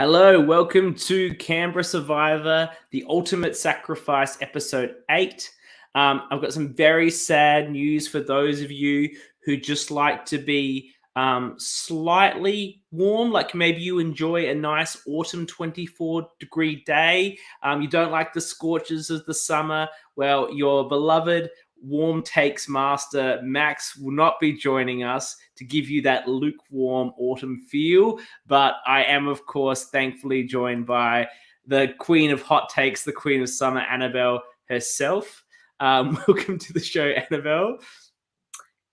Hello, welcome to Canberra Survivor, the Ultimate Sacrifice, Episode 8. I've got some very sad news for those of you who just like to be slightly warm, like maybe you enjoy a nice autumn 24-degree day. You don't like the scorches of the summer. Well, your beloved warm takes master Max will not be joining us to give you that lukewarm autumn feel, but I am, of course, thankfully joined by the queen of hot takes, the queen of summer, Annabelle herself. Welcome to the show, Annabelle.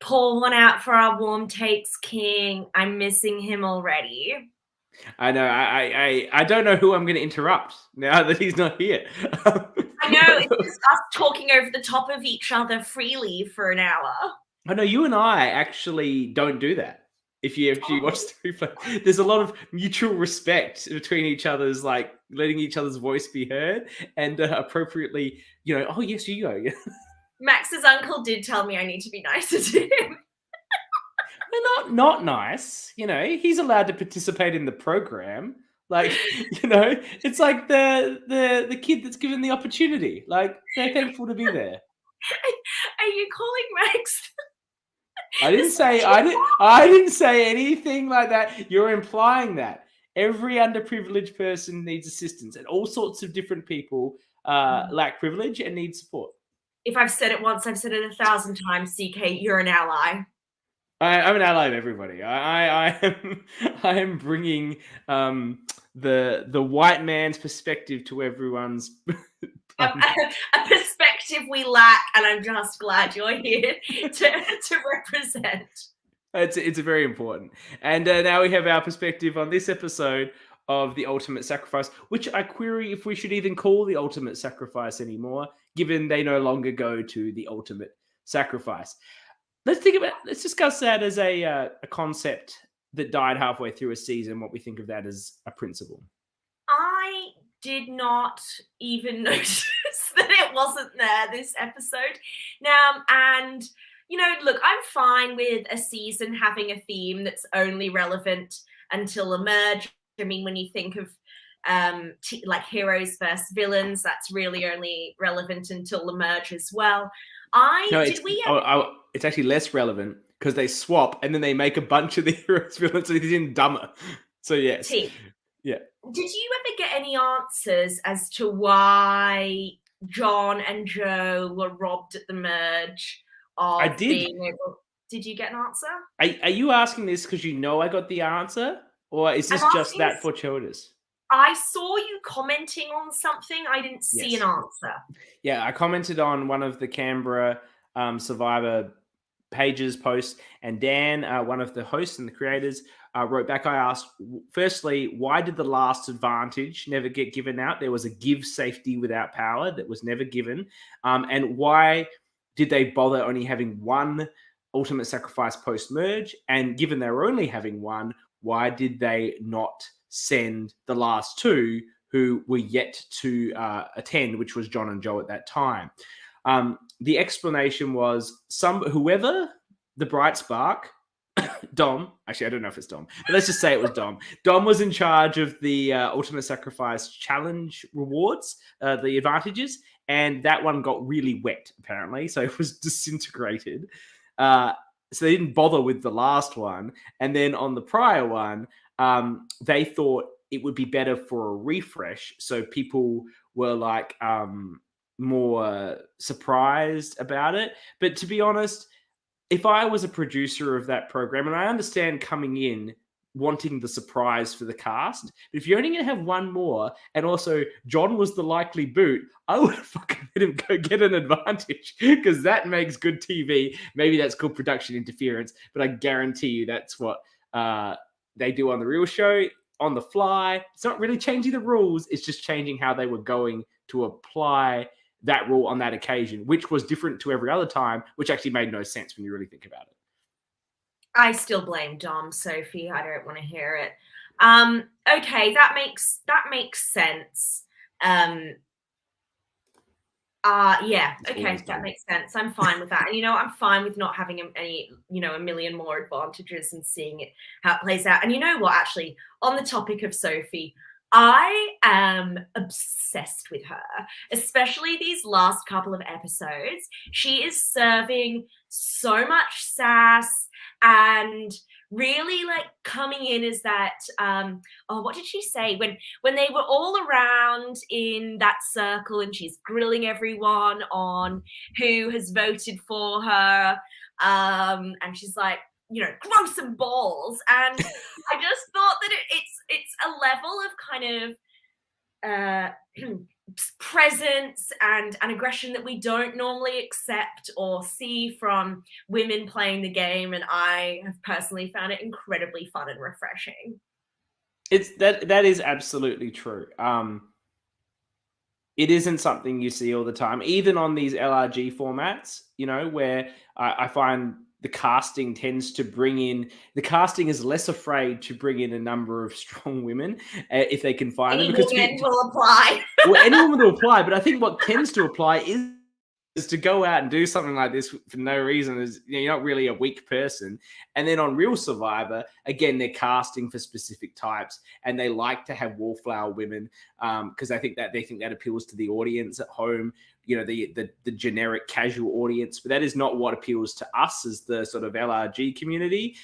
Pour one out for our warm takes king. I'm missing him already. I know. I don't know who I'm going to interrupt now that he's not here. I know, it's just us talking over the top of each other freely for an hour. I know you and I actually don't do that. If you watch the replay, there's a lot of mutual respect between each other's, like letting each other's voice be heard and appropriately, oh yes, you go. Max's uncle did tell me I need to be nicer to him. They're not nice. He's allowed to participate in the program. Like, it's like the kid that's given the opportunity. Like, they're thankful to be there. Are you calling Max? I didn't say anything like that. You're implying that. Every underprivileged person needs assistance, and all sorts of different people lack privilege and need support. If I've said it once, I've said it 1,000 times, CK, you're an ally. I'm an ally of everybody. I am bringing the white man's perspective to everyone's a perspective we lack, and I'm just glad you're here to represent. It's very important. And now we have our perspective on this episode of The Ultimate Sacrifice, which I query if we should even call The Ultimate Sacrifice anymore, given they no longer go to The Ultimate Sacrifice. Let's discuss that as a concept that died halfway through a season, what we think of that as a principle. I did not even notice that it wasn't there this episode. Now, and, look, I'm fine with a season having a theme that's only relevant until a merge. I mean, when you think of like heroes versus villains, that's really only relevant until the merge as well. It's actually less relevant because they swap and then they make a bunch of the heroes villains, so it's even dumber. So yes. Yeah. Did you ever get any answers as to why John and Joe were robbed at the merge? I did. Did you get an answer? Are you asking this because I got the answer? Or is this just that for Childers? I saw you commenting on something. I didn't see an answer. Yeah, I commented on one of the Canberra Survivor pages posts, and Dan, one of the hosts and the creators, wrote back. I asked, firstly, why did the last advantage never get given out? There was a give safety without power that was never given. And why did they bother only having one Ultimate Sacrifice post-merge? And given they were only having one, why did they not send the last two who were yet to attend, which was John and Joe at that time? The explanation was whoever the Bright Spark, Dom, actually, I don't know if it's Dom, but let's just say it was Dom. Dom was in charge of the Ultimate Sacrifice challenge rewards, the advantages, and that one got really wet, apparently, so it was disintegrated. So they didn't bother with the last one. And then on the prior one, they thought it would be better for a refresh. So people were like more surprised about it. But to be honest, if I was a producer of that program, and I understand coming in wanting the surprise for the cast, but if you're only going to have one more, and also John was the likely boot, I would have fucking let him go get an advantage, because that makes good TV. Maybe that's called production interference, but I guarantee you that's what they do on the real show, on the fly. It's not really changing the rules, it's just changing how they were going to apply that rule on that occasion, which was different to every other time, which actually made no sense when you really think about it. I still blame Dom, Sophie. I don't want to hear it. Okay, that makes sense. Yeah, okay, that makes sense. I'm fine with that. And, I'm fine with not having any, a million more advantages and seeing it, how it plays out. And you know what, actually, on the topic of Sophie, I am obsessed with her, especially these last couple of episodes. She is serving so much sass and really like coming in as that what did she say when they were all around in that circle and she's grilling everyone on who has voted for her, and she's like, grow some balls. And I just thought that it's a level of kind of presence and aggression that we don't normally accept or see from women playing the game, and I have personally found it incredibly fun and refreshing. It's that is absolutely true. It isn't something you see all the time, even on these LRG formats, where I find the casting tends to bring in, the casting is less afraid to bring in a number of strong women if they can find them. Any Because woman will apply. well, any woman will apply, but I think what tends to apply is to go out and do something like this for no reason. Is you're not really a weak person. And then on Real Survivor, again, they're casting for specific types, and they like to have wallflower women because they think that appeals to the audience at home. The generic casual audience, but that is not what appeals to us as the sort of LRG community.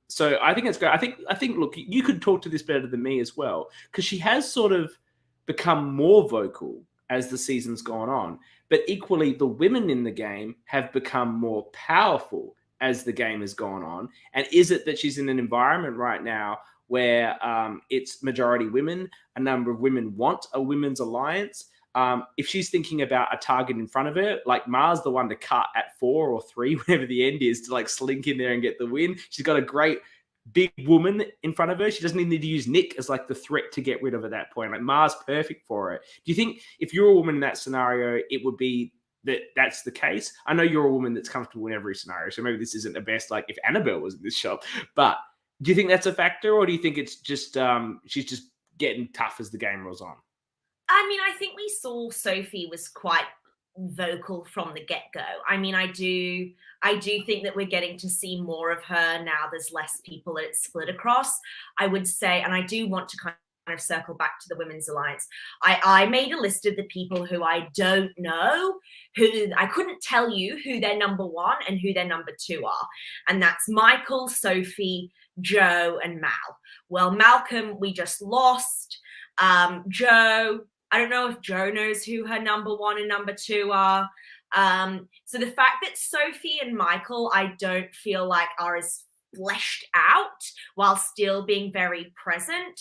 So I think it's great. I think. Look, you could talk to this better than me as well, because she has sort of become more vocal as the season's gone on. But equally, the women in the game have become more powerful as the game has gone on. And is it that she's in an environment right now where it's majority women? A number of women want a women's alliance. If she's thinking about a target in front of her, like Mars, the one to cut at 4 or 3, whenever the end is, to like slink in there and get the win. She's got a great big woman in front of her. She doesn't need to use Nick as like the threat to get rid of at that point. Like Mars, perfect for it. Do you think if you're a woman in that scenario, it would be that's the case? I know you're a woman that's comfortable in every scenario, so maybe this isn't the best. Like if Annabelle was in this shop, but do you think that's a factor, or do you think it's just she's just getting tough as the game rolls on? I mean, I think we saw Sophie was quite vocal from the get-go. I mean, I do think that we're getting to see more of her now. There's less people that it's split across, I would say. And I do want to kind of circle back to the Women's Alliance. I made a list of the people who I don't know, who I couldn't tell you who their number 1 and who their number 2 are. And that's Michael, Sophie, Joe, and Mal. Well, Malcolm, we just lost. Joe, I don't know if Joe knows who her number 1 and number 2 are. So the fact that Sophie and Michael, I don't feel like are as fleshed out while still being very present,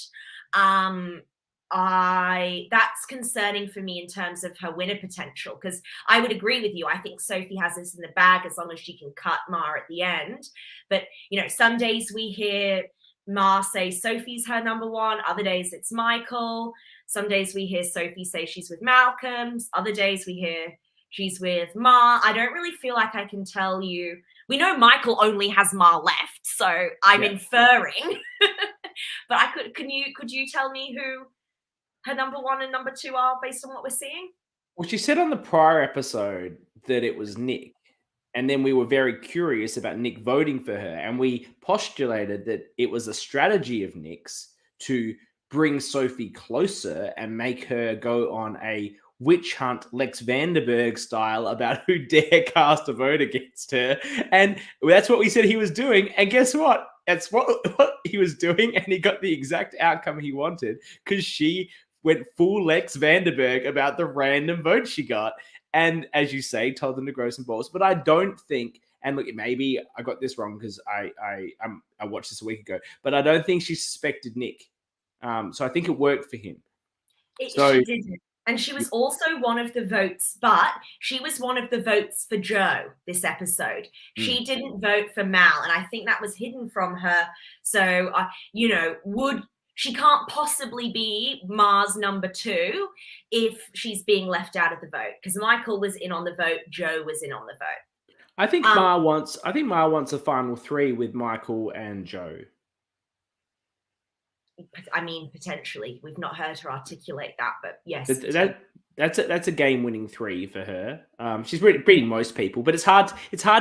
that's concerning for me in terms of her winner potential, because I would agree with you. I think Sophie has this in the bag as long as she can cut Ma at the end. But, some days we hear Ma say Sophie's her number 1. Other days it's Michael. Some days we hear Sophie say she's with Malcolm. Other days we hear she's with Ma. I don't really feel like I can tell you. We know Michael only has Ma left, so I'm inferring. But could you tell me who her number 1 and number 2 are based on what we're seeing? Well, she said on the prior episode that it was Nick. And then we were very curious about Nick voting for her. And we postulated that it was a strategy of Nick's to bring Sophie closer and make her go on a witch hunt Lex Vanderberg style about who dare cast a vote against her. And that's what we said he was doing. And guess what? That's what he was doing. And he got the exact outcome he wanted, because she went full Lex Vanderberg about the random vote she got. And as you say, told them to grow some balls. But I don't think, and look, maybe I got this wrong because I watched this a week ago, but I don't think she suspected Nick. So I think it worked for him. She didn't. And she was also one of the votes, but she was one of the votes for Joe this episode. She didn't vote for Mal, and I think that was hidden from her. So, she can't possibly be Ma's number 2 if she's being left out of the vote, because Michael was in on the vote, Joe was in on the vote. I think Ma wants a final 3 with Michael and Joe. I mean, potentially. We've not heard her articulate that, but yes. That's a game-winning 3 for her. She's beating most people, but it's hard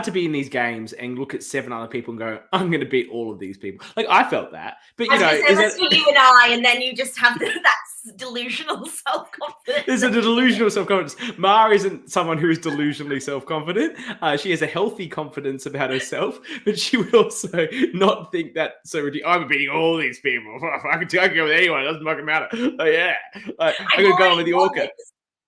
to be in these games and look at 7 other people and go, I'm going to beat all of these people. Like, I felt that. But, I you was know, going to say, that's for you and I, and then you just have that delusional self-confidence. there's a delusional self-confidence. Ma isn't someone who is delusionally self-confident. She has a healthy confidence about herself, but she would also not think that so ridiculous. I'm beating all these people. I can go with anyone. It doesn't fucking matter. Yeah. I could go on with the ORCA.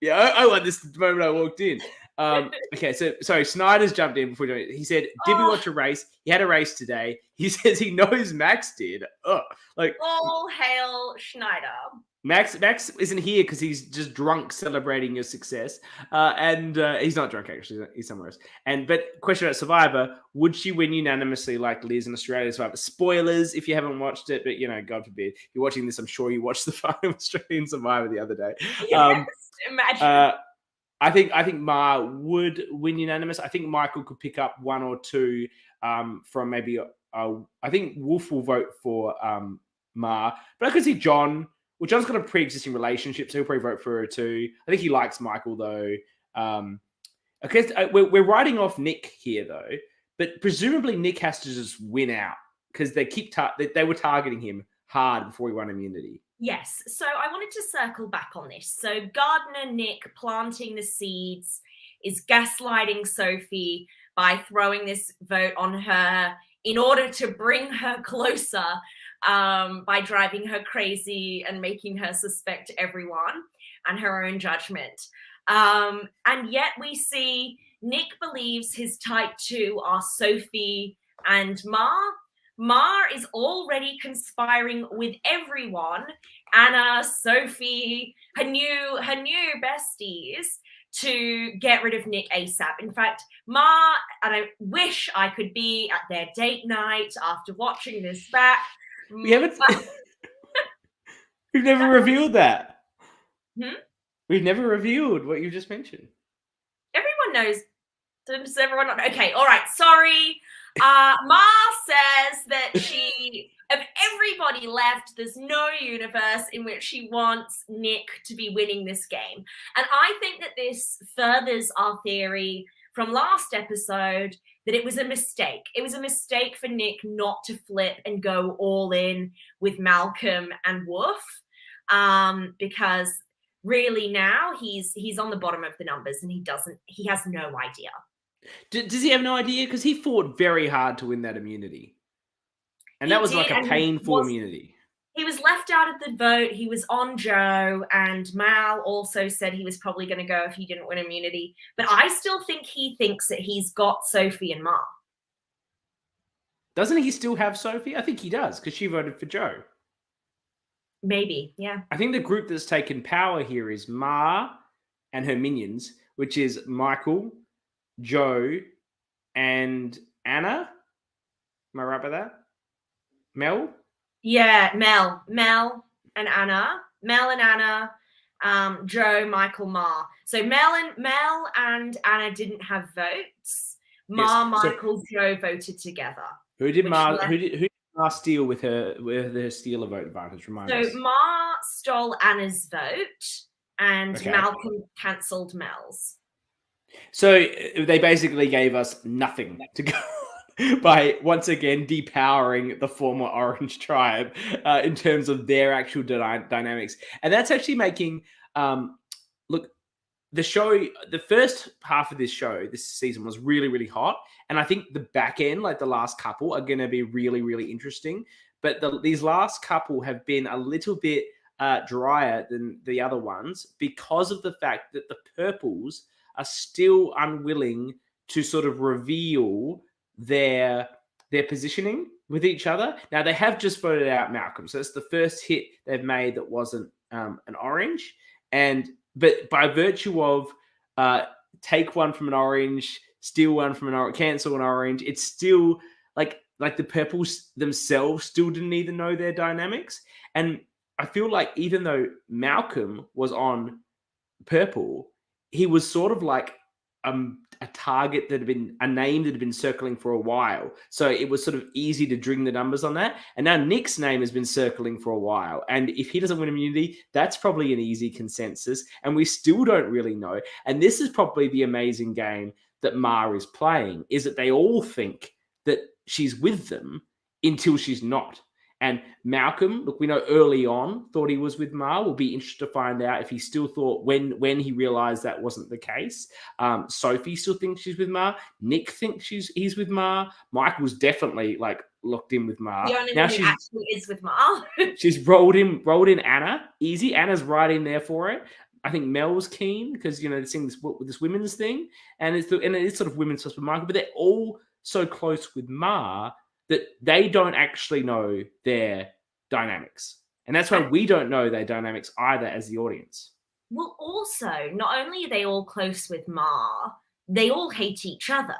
Yeah, I won this the moment I walked in. Okay, so Snyder's jumped in before doing it. He said, "Did we watch a race? He had a race today." He says he knows Max did. All hail Schneider. Max isn't here because he's just drunk celebrating your success, and he's not drunk actually. He's somewhere else. But question about Survivor: would she win unanimously like Liz in Australia Survivor? Spoilers if you haven't watched it, but God forbid if you're watching this. I'm sure you watched the final Australian Survivor the other day. Yes, imagine. I think Ma would win unanimous. I think Michael could pick up 1 or 2 from maybe. I think Wolf will vote for Ma, but I could see John. Well, John's got a pre-existing relationship, so he'll probably vote for her too. I think he likes Michael though. I guess we're writing off Nick here though, but presumably Nick has to just win out because they were targeting him hard before he won immunity. Yes, so I wanted to circle back on this. So Gardener Nick planting the seeds is gaslighting Sophie by throwing this vote on her in order to bring her closer, by driving her crazy and making her suspect everyone and her own judgment. And yet we see Nick believes his type 2 are Sophie and Ma. Ma is already conspiring with everyone, Anna, Sophie, her new besties, to get rid of Nick ASAP. In fact, Ma, and I wish I could be at their date night after watching this back. We haven't. We've never revealed that. We've never revealed what you just mentioned. Everyone knows. Does everyone not? Okay, all right. Sorry. Ma says that of everybody left, there's no universe in which she wants Nick to be winning this game. And I think that this furthers our theory from last episode that it was a mistake. It was a mistake for Nick not to flip and go all in with Malcolm and Wolf, because really now he's on the bottom of the numbers and he has no idea. Does he have no idea? Because he fought very hard to win that immunity. And that was like a painful immunity. He was left out of the vote. He was on Joe, and Mal also said he was probably going to go if he didn't win immunity. But I still think he thinks that he's got Sophie and Ma. Doesn't he still have Sophie? I think he does, because she voted for Joe. Maybe, yeah. I think the group that's taken power here is Ma and her minions, which is Michael, Joe, and Anna. Am I right by that? Mel? Yeah, Mel and Anna. Joe, Michael, Ma. So Mel and Anna didn't have votes. Ma, yes. Michael, Joe voted together. Who did Ma steal with her stealer vote advantage? Remind us. So Ma stole Anna's vote, and okay. Malcolm cancelled Mel's. So they basically gave us nothing to go by once again depowering the former Orange tribe in terms of their actual dynamics. And that's actually making, look, the show, the first half of this show, this season was really, really hot. And I think the back end, like the last couple, are going to be really, really interesting. But these last couple have been a little bit drier than the other ones because of the fact that the purples are still unwilling to sort of reveal their positioning with each other. Now, they have just voted out Malcolm. So it's the first hit they've made that wasn't an orange. But by virtue of take one from an orange, steal one from an orange, cancel an orange, it's still like the purples themselves still didn't even know their dynamics. And I feel like even though Malcolm was on purple, he was sort of like a target that had been a name that had been circling for a while. So it was sort of easy to string the numbers on that. And now Nick's name has been circling for a while. And if he doesn't win immunity, that's probably an easy consensus. And we still don't really know. And this is probably the amazing game that Ma is playing, is that they all think that she's with them until she's not. And Malcolm, look, we know early on thought he was with Ma. We'll be interested to find out if he still thought when he realized that wasn't the case. Sophie still thinks she's with Ma. Nick thinks he's with Ma. Michael's definitely like locked in with Ma. The only Now one who actually is with Ma. she's rolled in Anna. Easy. Anna's right in there for it. I think Mel's keen because they're seeing this women's thing, and it is sort of women's stuff with Michael, but they're all so close with Ma that they don't actually know their dynamics. And that's why we don't know their dynamics either as the audience. Well, also, not only are they all close with Ma, they all hate each other.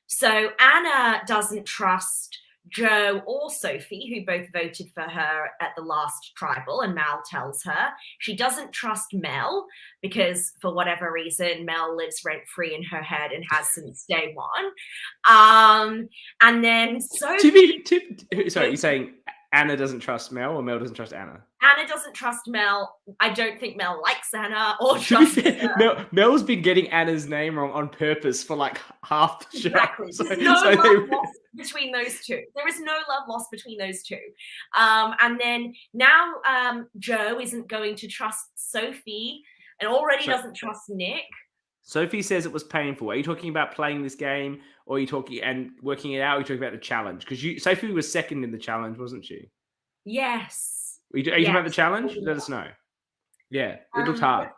So Anna doesn't trust Joe or Sophie, who both voted for her at the last tribal, and Mal tells her. She doesn't trust Mel because, for whatever reason, Mel lives rent-free in her head and has since day one. And then Sophie... Sorry, you're saying Anna doesn't trust Mel or Mel doesn't trust Anna? Anna doesn't trust Mel. I don't think Mel likes Anna or trusts her. Mel's been getting Anna's name wrong on purpose for like half the show. Exactly. There's no love lost between those two. There is no love lost between those two. And then now Joe isn't going to trust Sophie and already doesn't trust Nick. Sophie says it was painful. Are you talking about playing this game, or are you talking and working it out? Or are you talking about the challenge? Because Sophie was second in the challenge, wasn't she? Yes. Are you talking about the challenge? Let us know. Yeah, it looked hard.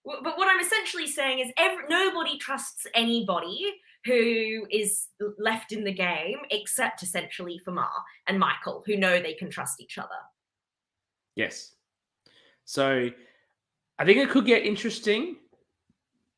But what I'm essentially saying is nobody trusts anybody who is left in the game except essentially for Ma and Michael, who know they can trust each other. Yes. So I think it could get interesting.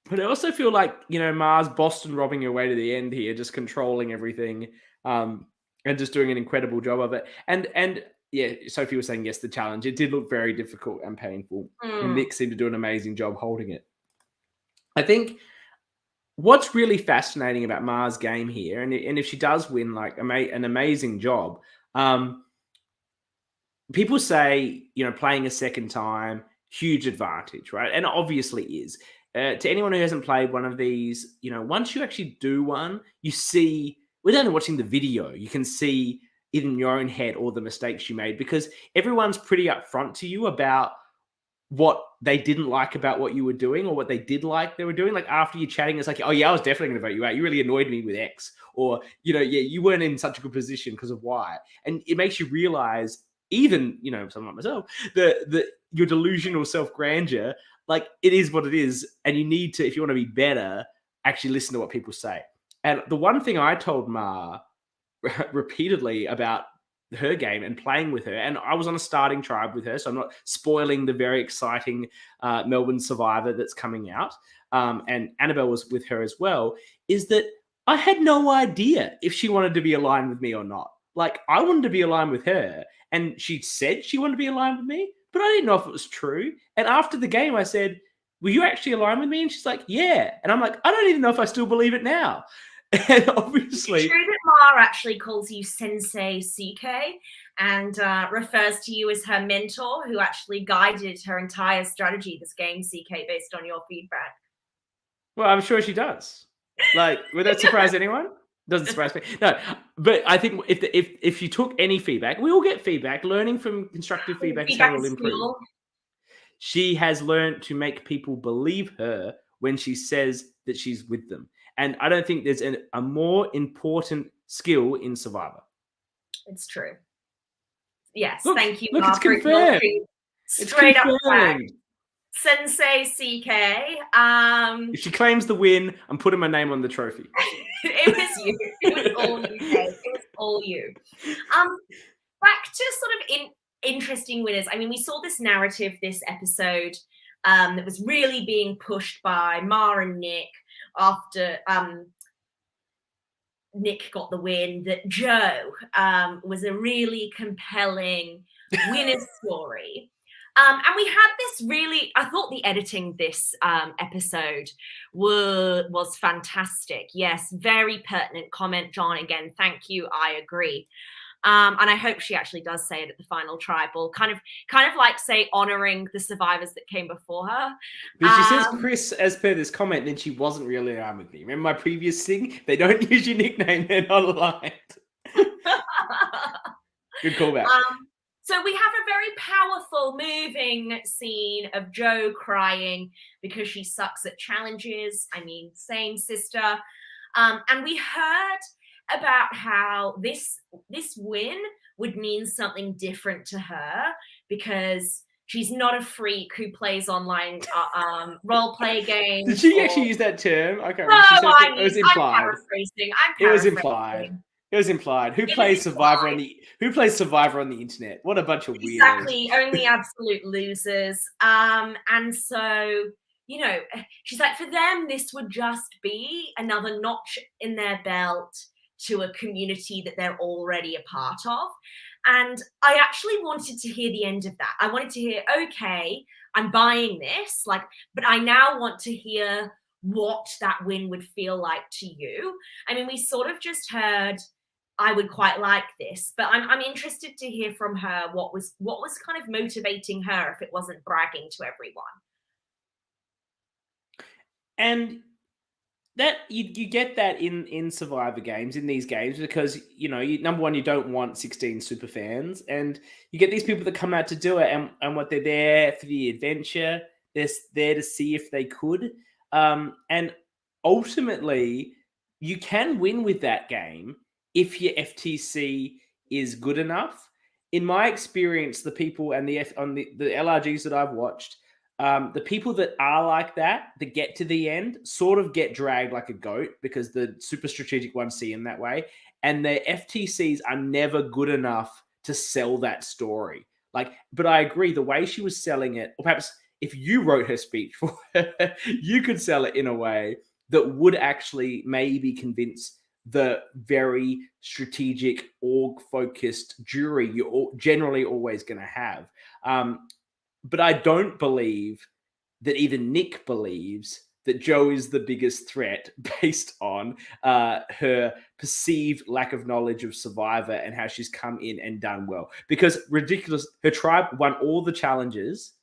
But I also feel like, Ma's Boston robbing her way to the end here, just controlling everything and just doing an incredible job of it. And yeah, Sophie was saying, yes, the challenge. It did look very difficult and painful. And Nick seemed to do an amazing job holding it. I think what's really fascinating about Ma's game here, and if she does win like an amazing job, people say, playing a second time, huge advantage, right? And it obviously is. To anyone who hasn't played one of these, once you actually do one, you see, without only watching the video, you can see in your own head all the mistakes you made, because everyone's pretty upfront to you about what they didn't like about what you were doing or what they did like they were doing. Like after you're chatting, it's like, oh yeah, I was definitely going to vote you out. You really annoyed me with X, or, yeah, you weren't in such a good position because of Y. And it makes you realize, even, someone like myself, that your delusional self-grandeur, like it is what it is. And you need to, if you want to be better, actually listen to what people say. And the one thing I told Ma repeatedly about her game and playing with her, and I was on a starting tribe with her, so I'm not spoiling the very exciting Melbourne Survivor that's coming out, and Annabelle was with her as well, is that I had no idea if she wanted to be aligned with me or not. Like, I wanted to be aligned with her, and she said she wanted to be aligned with me, but I didn't know if it was true. And after the game, I said, "Will you actually align with me?" And she's like, "Yeah." And I'm like, I don't even know if I still believe it now. And obviously, it's true that Ma actually calls you Sensei CK and refers to you as her mentor, who actually guided her entire strategy this game, CK, based on your feedback. Well, I'm sure she does. Like, would that surprise anyone? Doesn't surprise me. No, but I think if you took any feedback, we all get feedback. Learning from constructive feedback is how we'll improve. She has learned to make people believe her when she says that she's with them. And I don't think there's a more important skill in Survivor. It's true. Yes, look, thank you, look, Mark. it's confirmed. Straight up flag. Sensei CK. If she claims the win, I'm putting my name on the trophy. It was you. It was all you, Kate. It was all you. Back to sort of interesting winners. I mean, we saw this narrative this episode that was really being pushed by Ma and Nick after Nick got the win, that Joe was a really compelling winner story. And we had this really, I thought the editing this episode was fantastic. Yes, very pertinent comment, John. Again, thank you. I agree. And I hope she actually does say it at the final tribal, kind of like, say, honoring the survivors that came before her. But she says Chris as per this comment, then she wasn't really aligned with me. Remember my previous thing? They don't use your nickname, they're not aligned. Good callback. So we have a very powerful, moving scene of Jo crying because she sucks at challenges. I mean, same sister. And we heard about how this win would mean something different to her because she's not a freak who plays online role play games. Did she actually use that term? I can't remember. It was implied. I'm paraphrasing. It was implied. It was implied. Who plays Survivor on the internet? What a bunch of weirdos. Exactly, only absolute losers. And so, you know, she's like, for them, this would just be another notch in their belt to a community that they're already a part of. And I actually wanted to hear the end of that. I wanted to hear, okay, I'm buying this, like, but I now want to hear what that win would feel like to you. I mean, we sort of just heard, I would quite like this, but I'm interested to hear from her what was kind of motivating her if it wasn't bragging to everyone. And that you get that in Survivor games, in these games, because, you know, number one, you don't want 16 super fans, and you get these people that come out to do it, and what they're there for the adventure, they're there to see if they could, and ultimately you can win with that game if your FTC is good enough. In my experience, the people and the LRGs that I've watched, the people that are like that get to the end sort of get dragged like a goat because the super strategic ones see them that way. And the FTCs are never good enough to sell that story. Like, but I agree, the way she was selling it, or perhaps if you wrote her speech for her, you could sell it in a way that would actually maybe convince the very strategic, org-focused jury you're generally always going to have. But I don't believe that even Nick believes that Jo is the biggest threat based on her perceived lack of knowledge of Survivor and how she's come in and done well. Because ridiculous, her tribe won all the challenges.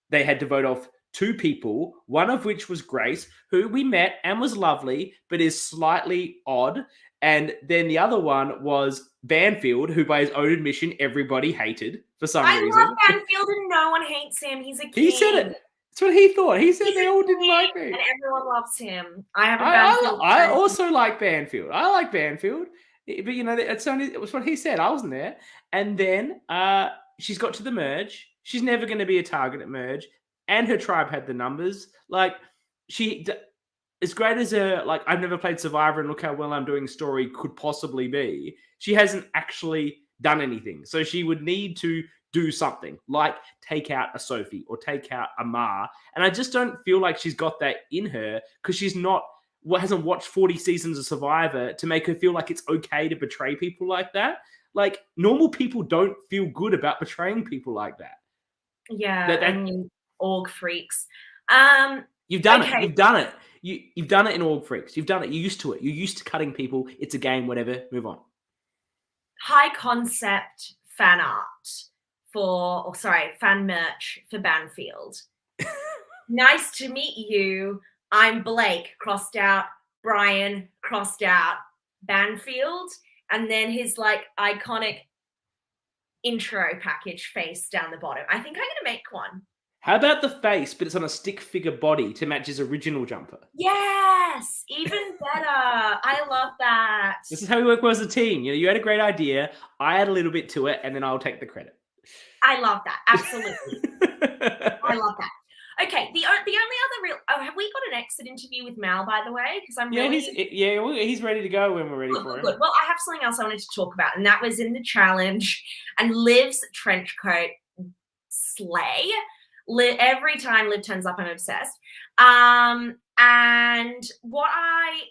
They had to vote off 2 people, one of which was Grace, who we met and was lovely, but is slightly odd. And then the other one was Banfield, who by his own admission, everybody hated for some reason. I love Banfield and no one hates him. He's a king. He said it. That's what he thought. He said they all didn't like me. And everyone loves him. I also like Banfield. I like Banfield. But, you know, it was what he said. I wasn't there. And then she's got to the merge. She's never going to be a target at merge. And her tribe had the numbers. Like, as great as her, like, I've never played Survivor and look how well I'm doing story could possibly be, she hasn't actually done anything. So she would need to do something, like take out a Sophie or take out a Ma. And I just don't feel like she's got that in her because she's hasn't watched 40 seasons of Survivor to make her feel like it's okay to betray people like that. Like, normal people don't feel good about betraying people like that. Yeah, org freaks. You've done it. You've done it. You've done it in Org Freaks. You've done it. You're used to it. You're used to cutting people. It's a game, whatever. Move on. High concept fan art fan merch for Banfield. Nice to meet you. I'm Blake, crossed out, Brian, crossed out, Banfield. And then his like iconic intro package face down the bottom. I think I'm going to make one. How about the face, but it's on a stick figure body to match his original jumper? Yes, even better. I love that. This is how we work well as a team. You know, you had a great idea. I add a little bit to it, and then I'll take the credit. I love that. Absolutely. I love that. Okay, the only other real... Oh, have we got an exit interview with Mal, by the way? Because he's ready to go when we're ready for him. Good. Well, I have something else I wanted to talk about, and that was in the challenge. And Liv's trench coat slay. Every time Liv turns up, I'm obsessed. And what I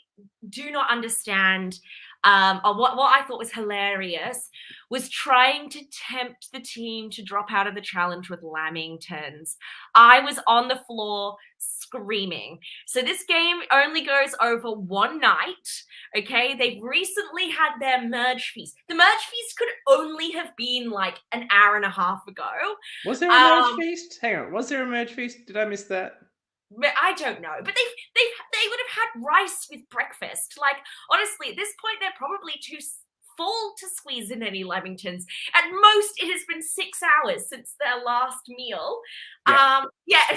do not understand, what I thought was hilarious was trying to tempt the team to drop out of the challenge with Lamingtons. I was on the floor screaming. So this game only goes over one night. Okay, they've recently had their merge feast. The merge feast could only have been like an hour and a half ago. Was there a merge feast? Hang on, was there a merge feast? Did I miss that? I don't know, but they would have had rice with breakfast. Like, honestly, at this point, they're probably too full to squeeze in any Lamingtons. At most, it has been 6 hours since their last meal.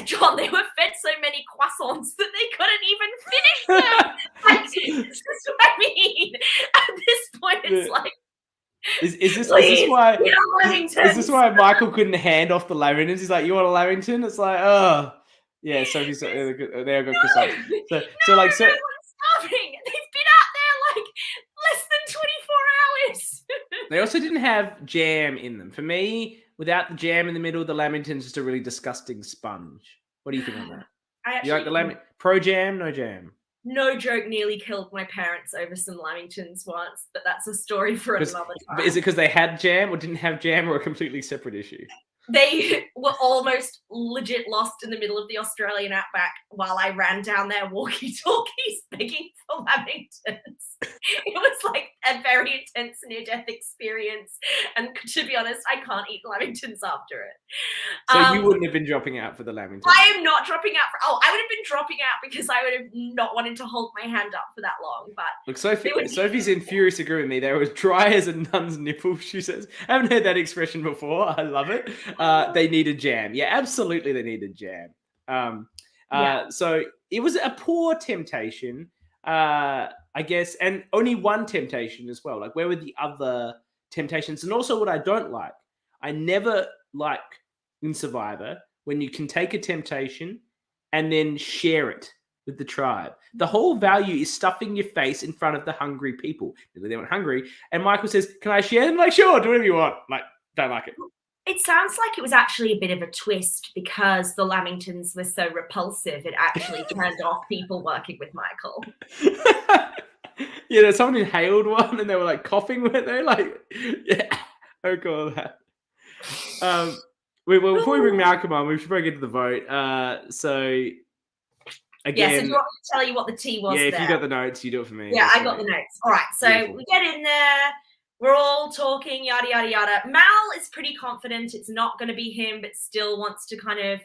John, they were fed so many croissants that they couldn't even finish them. Like, this is what I mean. At this point, it's like, is this why Michael couldn't hand off the Lamingtons? He's like, you want a Lamington? It's like, oh. Yeah, Sophie's they're good croissants. I'm starving. They've been out there like less than 24 hours. They also didn't have jam in them. For me, without the jam in the middle, the Lamington's just a really disgusting sponge. What do you think on that? You like the pro jam, no jam? No joke, nearly killed my parents over some Lamingtons once, but that's a story for another time. Is it because they had jam or didn't have jam, or a completely separate issue? They were almost legit lost in the middle of the Australian outback while I ran down their walkie-talkies begging for Lamingtons. It was like a very intense near-death experience. And to be honest, I can't eat Lamingtons after it. So you wouldn't have been dropping out for the Lamingtons? I am not dropping out. I would have been dropping out because I would have not wanted to hold my hand up for that long. But look, Sophie's in furious agreement with me. They were dry as a nun's nipple, she says. I haven't heard that expression before. I love it. They needed jam. Yeah, absolutely they needed jam. So it was a poor temptation, I guess, and only one temptation as well. Like, where were the other temptations? And also what I don't like, I never like in Survivor when you can take a temptation and then share it with the tribe. The whole value is stuffing your face in front of the hungry people. They weren't hungry. And Michael says, can I share them? Like, sure, do whatever you want. Like, don't like it. It sounds like it was actually a bit of a twist because the Lamingtons were so repulsive. It actually turned off people working with Michael. Yeah, there's someone inhaled one and they were like coughing with it. Like, yeah, I recall that. Before we bring Malcolm on, we should probably get to the vote. So again, so do you want me to tell you what the tea was? Yeah, there? If you got the notes, you do it for me. Yeah, I got the notes. All right, so beautiful. We get in there. We're all talking, yada, yada, yada. Mal is pretty confident it's not going to be him, but still wants to kind of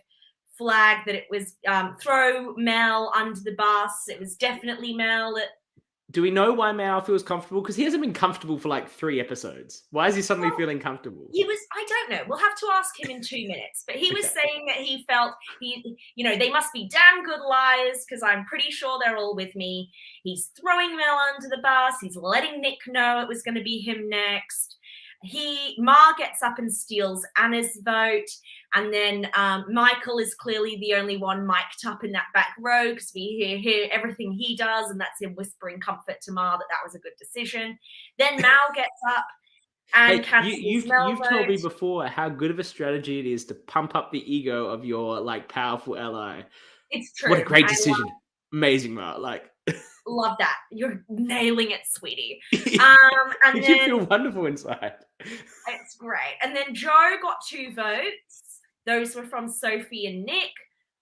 flag that it was throw Mel under the bus. It was definitely Mel. Do we know why Mal feels comfortable? Because he hasn't been comfortable for like 3 episodes. Why is he suddenly feeling comfortable? I don't know. We'll have to ask him in 2 minutes. But he was saying that he felt they must be damn good liars because I'm pretty sure they're all with me. He's throwing Mel under the bus. He's letting Nick know it was going to be him next. Ma gets up and steals Anna's vote. And then Michael is clearly the only one mic'd up in that back row because we hear everything he does, and that's him whispering comfort to Ma that was a good decision. Then Mal gets up and cancels you've told me before how good of a strategy it is to pump up the ego of your like powerful ally. It's true. What a great decision. Amazing, Ma. Like, love that. You're nailing it, sweetie. And you feel wonderful inside. It's great. And then Joe got 2 votes. Those were from Sophie and Nick.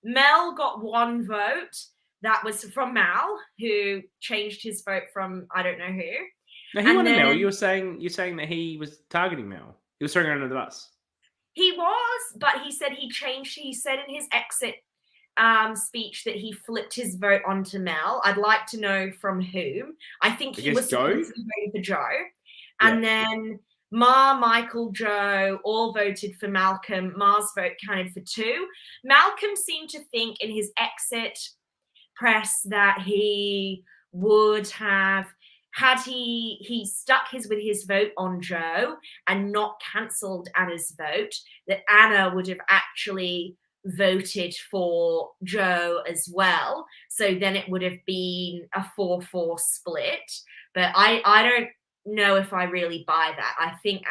Mel got 1 vote. That was from Mal, who changed his vote from I don't know who. No, he wanted Mel. You're saying that he was targeting Mel. He was throwing her under the bus. He was, but he said he changed. He said in his exit speech that he flipped his vote onto Mel. I'd like to know from whom. I think he was Joe? voting for Joe. And then Ma, Michael, Joe all voted for Malcolm. Ma's vote counted for 2. Malcolm seemed to think in his exit press that he would have, had he stuck with his vote on Joe and not cancelled Anna's vote, that Anna would have actually voted for Joe as well. So then it would have been a 4-4 split. But I don't know if I really buy that. I think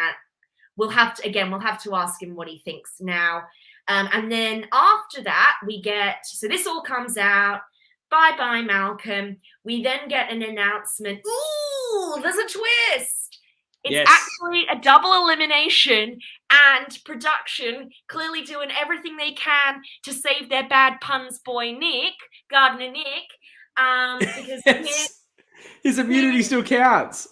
we'll have to ask him what he thinks now. And then after that, so this all comes out. Bye-bye, Malcolm. We then get an announcement. Ooh, ooh, there's a twist. It's Yes. actually a double elimination, and production clearly doing everything they can to save their bad puns boy Nick, Gardener Nick, because his immunity still counts.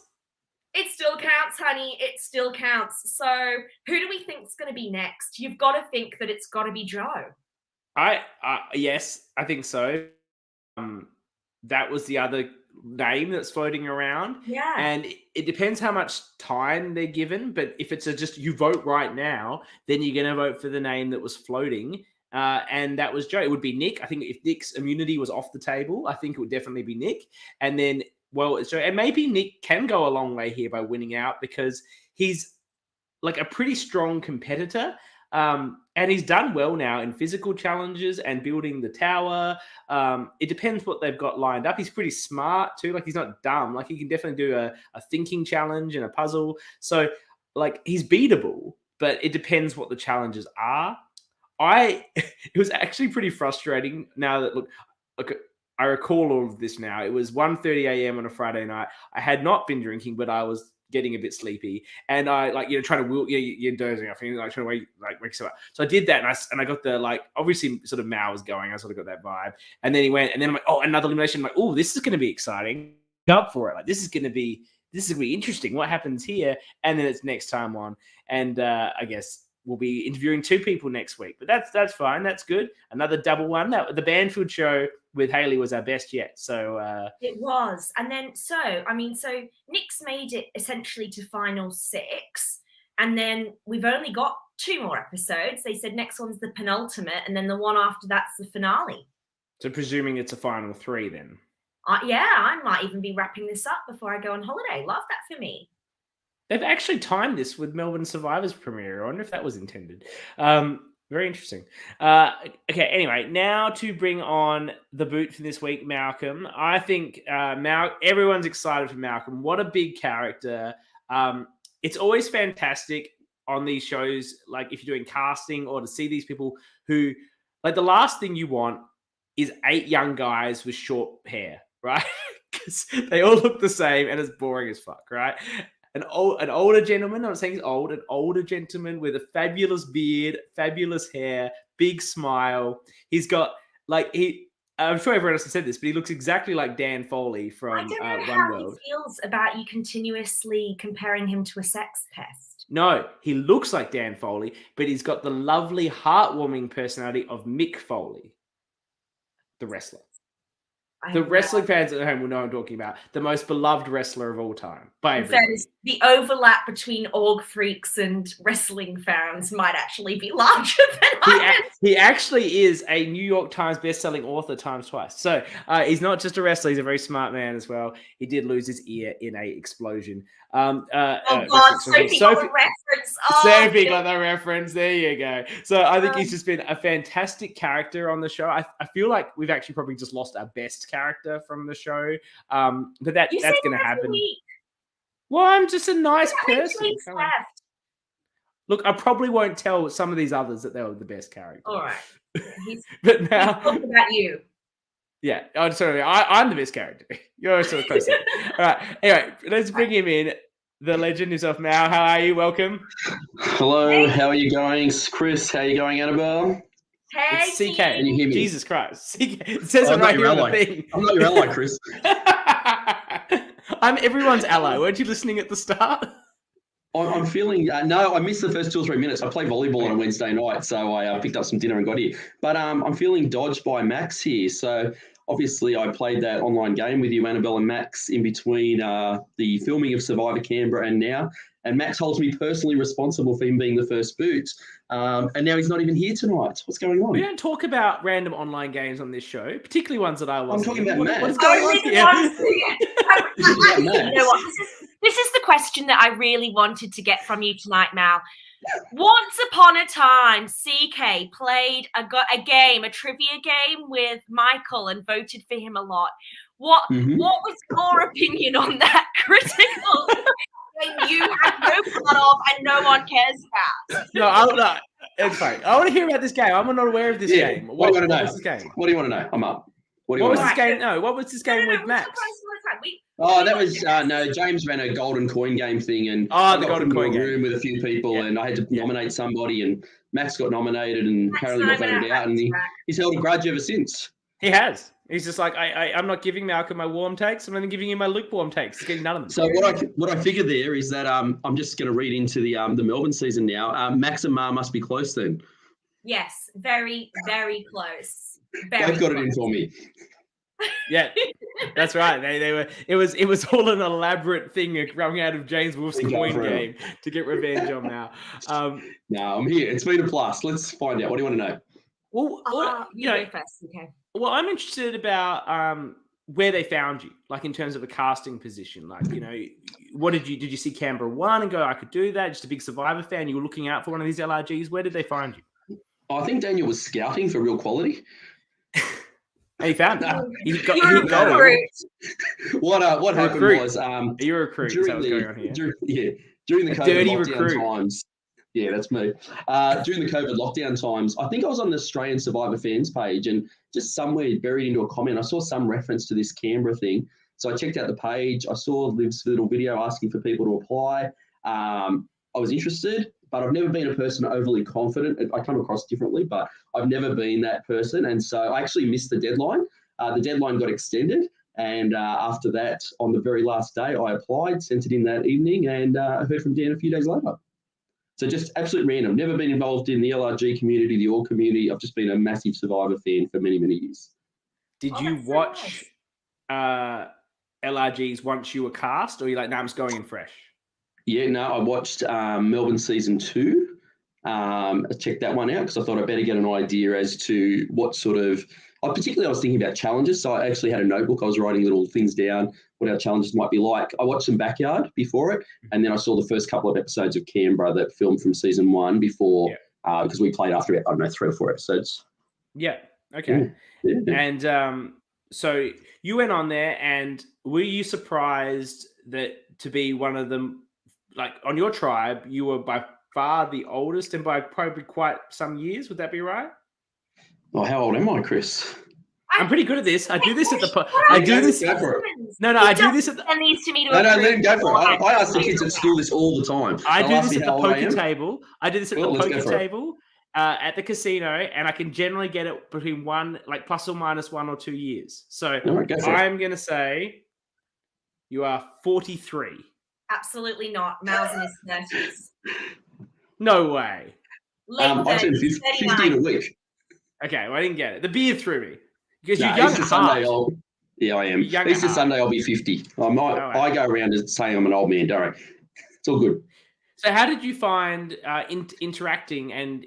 it still counts, honey. It still counts. So who do we think is going to be next? You've got to think that it's got to be Joe. Yes, I think so. That was the other name that's floating around. Yeah. And it depends how much time they're given. But if it's just you vote right now, then you're going to vote for the name that was floating. And that was Joe. It would be Nick. I think if Nick's immunity was off the table, I think it would definitely be Nick. And then, well, it's Joe. And maybe Nick can go a long way here by winning out because he's like a pretty strong competitor. And he's done well now in physical challenges and building the tower. It depends what they've got lined up. He's pretty smart too. Like he's not dumb. Like he can definitely do a thinking challenge and a puzzle. So like he's beatable, but it depends what the challenges are. It was actually pretty frustrating now that look, I recall all of this now. It was 1:30 a.m. on a Friday night. I had not been drinking, but I was getting a bit sleepy, and I trying to you're dozing off, and you're trying to wake yourself up. So I did that, and I got the obviously sort of Mal was going. I sort of got that vibe, and then he went, and then I'm like, oh, another elimination. I'm like, oh, this is going to be exciting. Up for it. Like this is going to be interesting. What happens here? And then it's next time on, and I guess we'll be interviewing 2 people next week, but that's fine. That's good. Another double one. That the Banfield show with Hayley was our best yet. So it was. And then so Nick's made it essentially to final 6, and then we've only got 2 more episodes. They said next one's the penultimate, and then the one after that's the finale. So presuming it's a final 3 then. Yeah, I might even be wrapping this up before I go on holiday. Love that for me. They've actually timed this with Melbourne Survivors premiere. I wonder if that was intended. Very interesting. Okay, anyway, now to bring on the boot for this week, Malcolm. I think everyone's excited for Malcolm. What a big character. It's always fantastic on these shows, like if you're doing casting or to see these people who, like the last thing you want is 8 young guys with short hair, right? Because they all look the same and it's boring as fuck, right? An older gentleman, I'm not saying he's old, an older gentleman with a fabulous beard, fabulous hair, big smile. He's got I'm sure everyone else has said this, but he looks exactly like Dan Foley from I don't know One how World. he feels about you continuously comparing him to a sex pest. No, he looks like Dan Foley, but he's got the lovely, heartwarming personality of Mick Foley, the wrestler. The wrestling fans at home will know what I'm talking about. The most beloved wrestler of all time by everybody. The overlap between org freaks and wrestling fans might actually be larger than he actually is a New York Times best-selling author times twice. So he's not just a wrestler; he's a very smart man as well. He did lose his ear in a explosion. God, Sophie got the reference. Sophie got the reference. There you go. So I think he's just been a fantastic character on the show. I feel like we've actually probably just lost our best character from the show. But that's going to happen. Well, I'm just a nice person. Look, I probably won't tell some of these others that they were the best character. All right. But now he's talking about you. Yeah, I'm the best character. You're sort of close. All right. Anyway, let's bring him in. The legend himself, Mal. How are you? Welcome. Hello. Hey. How are you going, Chris? How are you going, Annabelle? Hey, it's CK. Can you hear me? Jesus Christ. CK. It says it right here on the thing. I'm not your ally, Chris. I'm everyone's ally. Weren't you listening at the start? I'm feeling no. I missed the first 2 or 3 minutes. I play volleyball on a Wednesday night, so I picked up some dinner and got here. But I'm feeling dodged by Max here. So obviously, I played that online game with you, Annabelle and Max, in between the filming of Survivor Canberra and now. And Max holds me personally responsible for him being the first boot. And now he's not even here tonight. What's going on? We don't talk about random online games on this show, particularly ones that I was. I'm talking about Max. What's going on here? You know what? This is the question that I really wanted to get from you tonight, Mal. Once upon a time, CK played a game, a trivia game with Michael and voted for him a lot. What was your opinion on that critical game you have no part of and no one cares about? No, I'm not. It's fine. I want to hear about this game. I'm not aware of this game. What do you want to know? This game? What do you want to know? I'm up. What was this game? No, what was this game with Max? Oh, that was no. James ran a golden coin game thing, and Oh, I the got golden put in coin a room game. with a few people, Yeah. and I had to nominate somebody, and Max got nominated, and Max apparently got voted out, and he's held a grudge ever since. He has. He's just like, I'm not giving Malcolm my warm takes. I'm only giving him my lukewarm takes. He's getting none of them. So what I figured there is that I'm just going to read into the Melbourne season now. Max and Ma must be close then. Yes, very, very close. Both got it in for me. Yeah, that's right. They were. It was all an elaborate thing coming out of James Wolf's coin game to get revenge on Mal. No, I'm here. It's been a blast. Let's find out. What do you want to know? Well, you go first. Okay. Well, I'm interested about where they found you, like in terms of a casting position. Like, what did you see Canberra 1 and go, I could do that? Just a big Survivor fan. You were looking out for one of these LRGs. Where did they find you? I think Daniel was scouting for real quality. And he found that. You're a recruit. What happened was you're a recruit. During the COVID lockdown times. Yeah, that's me. During the COVID lockdown times, I think I was on the Australian Survivor fans page, and just somewhere buried into a comment, I saw some reference to this Canberra thing. So I checked out the page. I saw Liv's little video asking for people to apply. I was interested, but I've never been a person overly confident. I come across differently, but I've never been that person. And so I actually missed the deadline. The deadline got extended. And after that, on the very last day, I applied, sent it in that evening, and I heard from Dan a few days later. So just absolute random. Never been involved in the LRG community, the ORCA community. I've just been a massive Survivor fan for many, many years. Did you watch LRGs once you were cast, or are you like, no, I'm just going in fresh? Yeah, no, I watched Melbourne season 2. I checked that one out because I thought I'd better get an idea as to what sort of, I was thinking about challenges. So I actually had a notebook. I was writing little things down, what our challenges might be like. I watched some Backyard before it, and then I saw the first couple of episodes of Canberra that filmed from season 1 before, because we played after, I don't know, 3 or 4 episodes. Yeah, okay. Yeah. And so you went on there, and were you surprised that to be one of them, like on your tribe, you were by far the oldest and by probably quite some years? Would that be right? Oh, how old am I, Chris? I'm pretty good at this. I do this at the. I do this. Go for it. No, I do this at the. No, let him go for it. I ask the kids at school this all the time. I do this at the poker table. I do this at the poker table at the casino, and I can generally get it between plus or minus 1 or 2 years. So I'm going to say you are 43. Absolutely not. Mal's in his 30s. No way. I turned 50 in a week. Okay, well, I didn't get it. The beard threw me. Because you're young Easter Sunday, yeah, I am. Easter Sunday, I'll be 50. I go around saying I'm an old man, don't I? It's all good. So how did you find interacting, and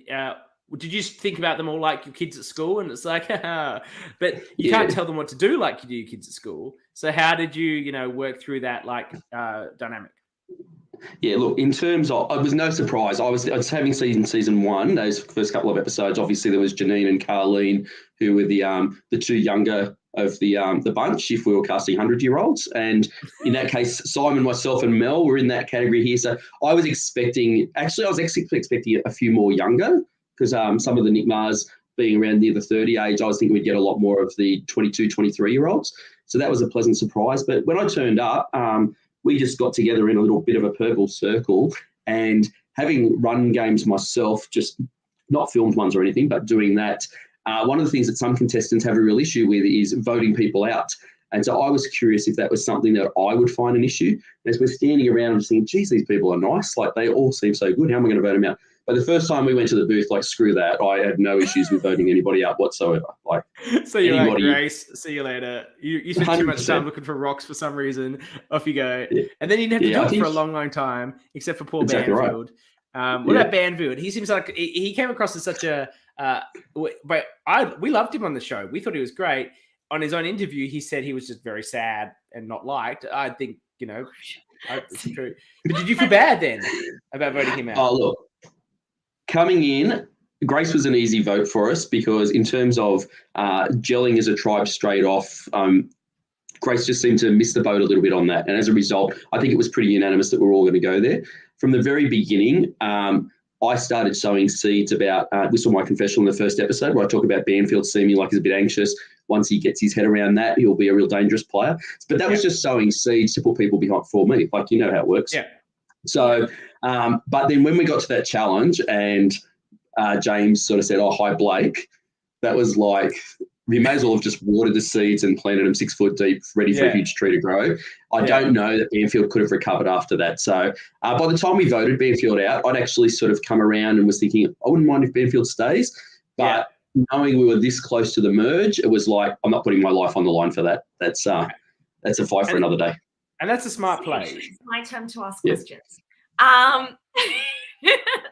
did you just think about them all like your kids at school? And it's like, but you can't tell them what to do like you do your kids at school. So how did you, work through that dynamic? Yeah, look, in terms of, it was no surprise. I was having season 1, those first couple of episodes. Obviously, there was Janine and Carleen, who were the 2 younger of the bunch, if we were casting 100-year-olds. And in that case, Simon, myself, and Mel were in that category here. So I was expecting a few more younger, because some of the Nick Mars being around near the 30 age, I was thinking we'd get a lot more of the 22, 23-year-olds. So that was a pleasant surprise. But when I turned up, we just got together in a little bit of a purple circle, and having run games myself, just not filmed ones or anything, but doing that, one of the things that some contestants have a real issue with is voting people out. And so I was curious if that was something that I would find an issue. As we're standing around and thinking, geez, these people are nice. Like, they all seem so good. How am I going to vote them out? But the first time we went to the booth, screw that. I had no issues with voting anybody out whatsoever. So you're like, Grace, see you later. You spent too much time looking for rocks for some reason. Off you go. Yeah. And then you didn't have to do it for a long, long time, except for poor Banfield. Right. What about Banfield? He seems like he came across as such a but we loved him on the show. We thought he was great. On his own interview, he said he was just very sad and not liked. I think, it's true. But did you feel bad then about voting him out? Oh, look. Coming in, Grace was an easy vote for us, because in terms of gelling as a tribe straight off, Grace just seemed to miss the boat a little bit on that. And as a result, I think it was pretty unanimous that we're all going to go there. From the very beginning, I started sowing seeds about, this was my confessional in the first episode where I talk about Banfield seeming like he's a bit anxious. once he gets his head around that, he'll be a real dangerous player. But that was just sowing seeds to put people behind for me. Like, you know how it works. Yeah. So, but then when we got to that challenge and James sort of said, "Oh, hi, Blake," that was like, we may as well have just watered the seeds and planted them 6 foot deep, ready for a huge tree to grow. I don't know that Banfield could have recovered after that. So by the time we voted Banfield out, I'd actually sort of come around and was thinking, I wouldn't mind if Banfield stays. But knowing we were this close to the merge, it was like, I'm not putting my life on the line for that. That's a fight for another day. And that's a smart play. It's my turn to ask questions.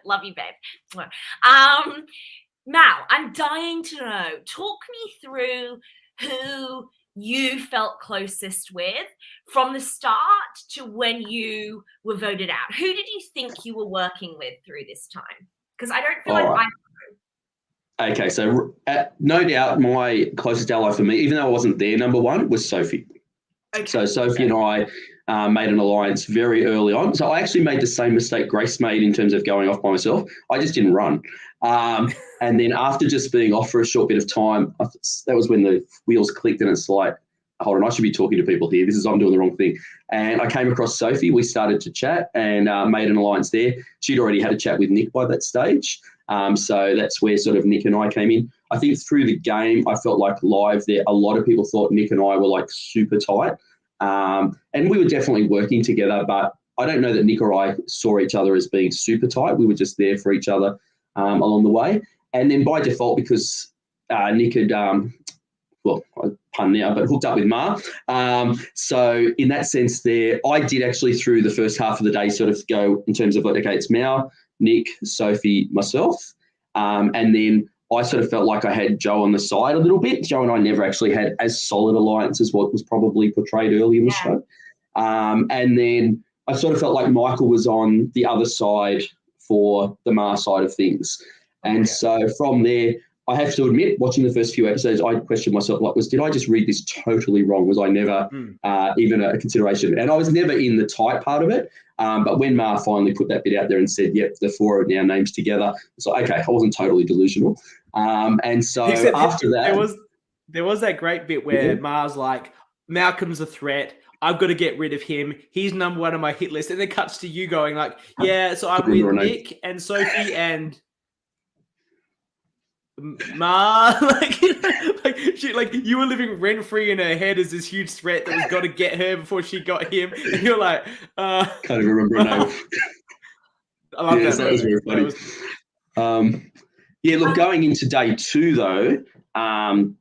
Love you, babe. Mal, I'm dying to know. Talk me through who you felt closest with from the start to when you were voted out. Who did you think you were working with through this time? Because I don't feel I know. Okay, so no doubt my closest ally for me, even though I wasn't there, number one, was Sophie. Okay. So Sophie and I made an alliance very early on. So I actually made the same mistake Grace made in terms of going off by myself. I just didn't run. And then after just being off for a short bit of time, that was when the wheels clicked and it's like, hold on, I should be talking to people here. I'm doing the wrong thing. And I came across Sophie. We started to chat and made an alliance there. She'd already had a chat with Nick by that stage. So that's where sort of Nick and I came in. I think through the game, I felt like live there, a lot of people thought Nick and I were like super tight. And we were definitely working together, but I don't know that Nick or I saw each other as being super tight. We were just there for each other along the way. And then by default, because Nick had, well, I pun now, but hooked up with Ma. So in that sense there, I did actually through the first half of the day sort of go in terms of like, okay, it's Mal, Nick, Sophie, myself. And then I sort of felt like I had Joe on the side a little bit. Joe and I never actually had as solid alliance as what was probably portrayed early in the show. And then I sort of felt like Michael was on the other side for the Ma side of things. And so from there, I have to admit, watching the first few episodes, I questioned myself, like, did I just read this totally wrong? Was I never even a consideration? And I was never in the tight part of it. But when Ma finally put that bit out there and said, yep, the four are now names together, it's like, okay, I wasn't totally delusional. And so after that... There was that great bit where Ma's like, Malcolm's a threat. I've got to get rid of him. He's number one on my hit list. And then it cuts to you going like, yeah, so I'm with Nick and Sophie and... Ma, like you were living rent free in her head as this huge threat that was got to get her before she got him, and you're like, can't even remember her name. I love that. That was very funny. Look, going into day two though, and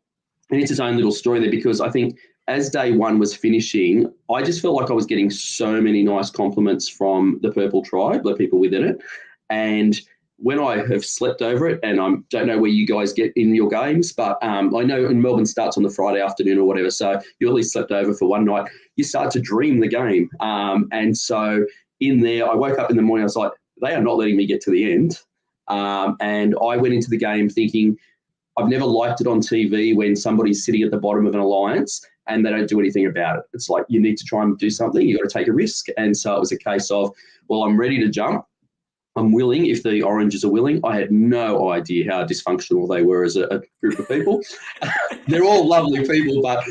it's its own little story there because I think as day one was finishing, I just felt like I was getting so many nice compliments from the Purple Tribe, the people within it, and when I have slept over it, and I don't know where you guys get in your games, but I know in Melbourne starts on the Friday afternoon or whatever, so you at least slept over for one night, you start to dream the game. And so in there, I woke up in the morning, I was like, they are not letting me get to the end. And I went into the game thinking, I've never liked it on TV when somebody's sitting at the bottom of an alliance and they don't do anything about it. It's like, you need to try and do something, you've got to take a risk. And so it was a case of, well, I'm ready to jump. I'm willing if the Oranges are willing. I had no idea how dysfunctional they were as a group of people. They're all lovely people, but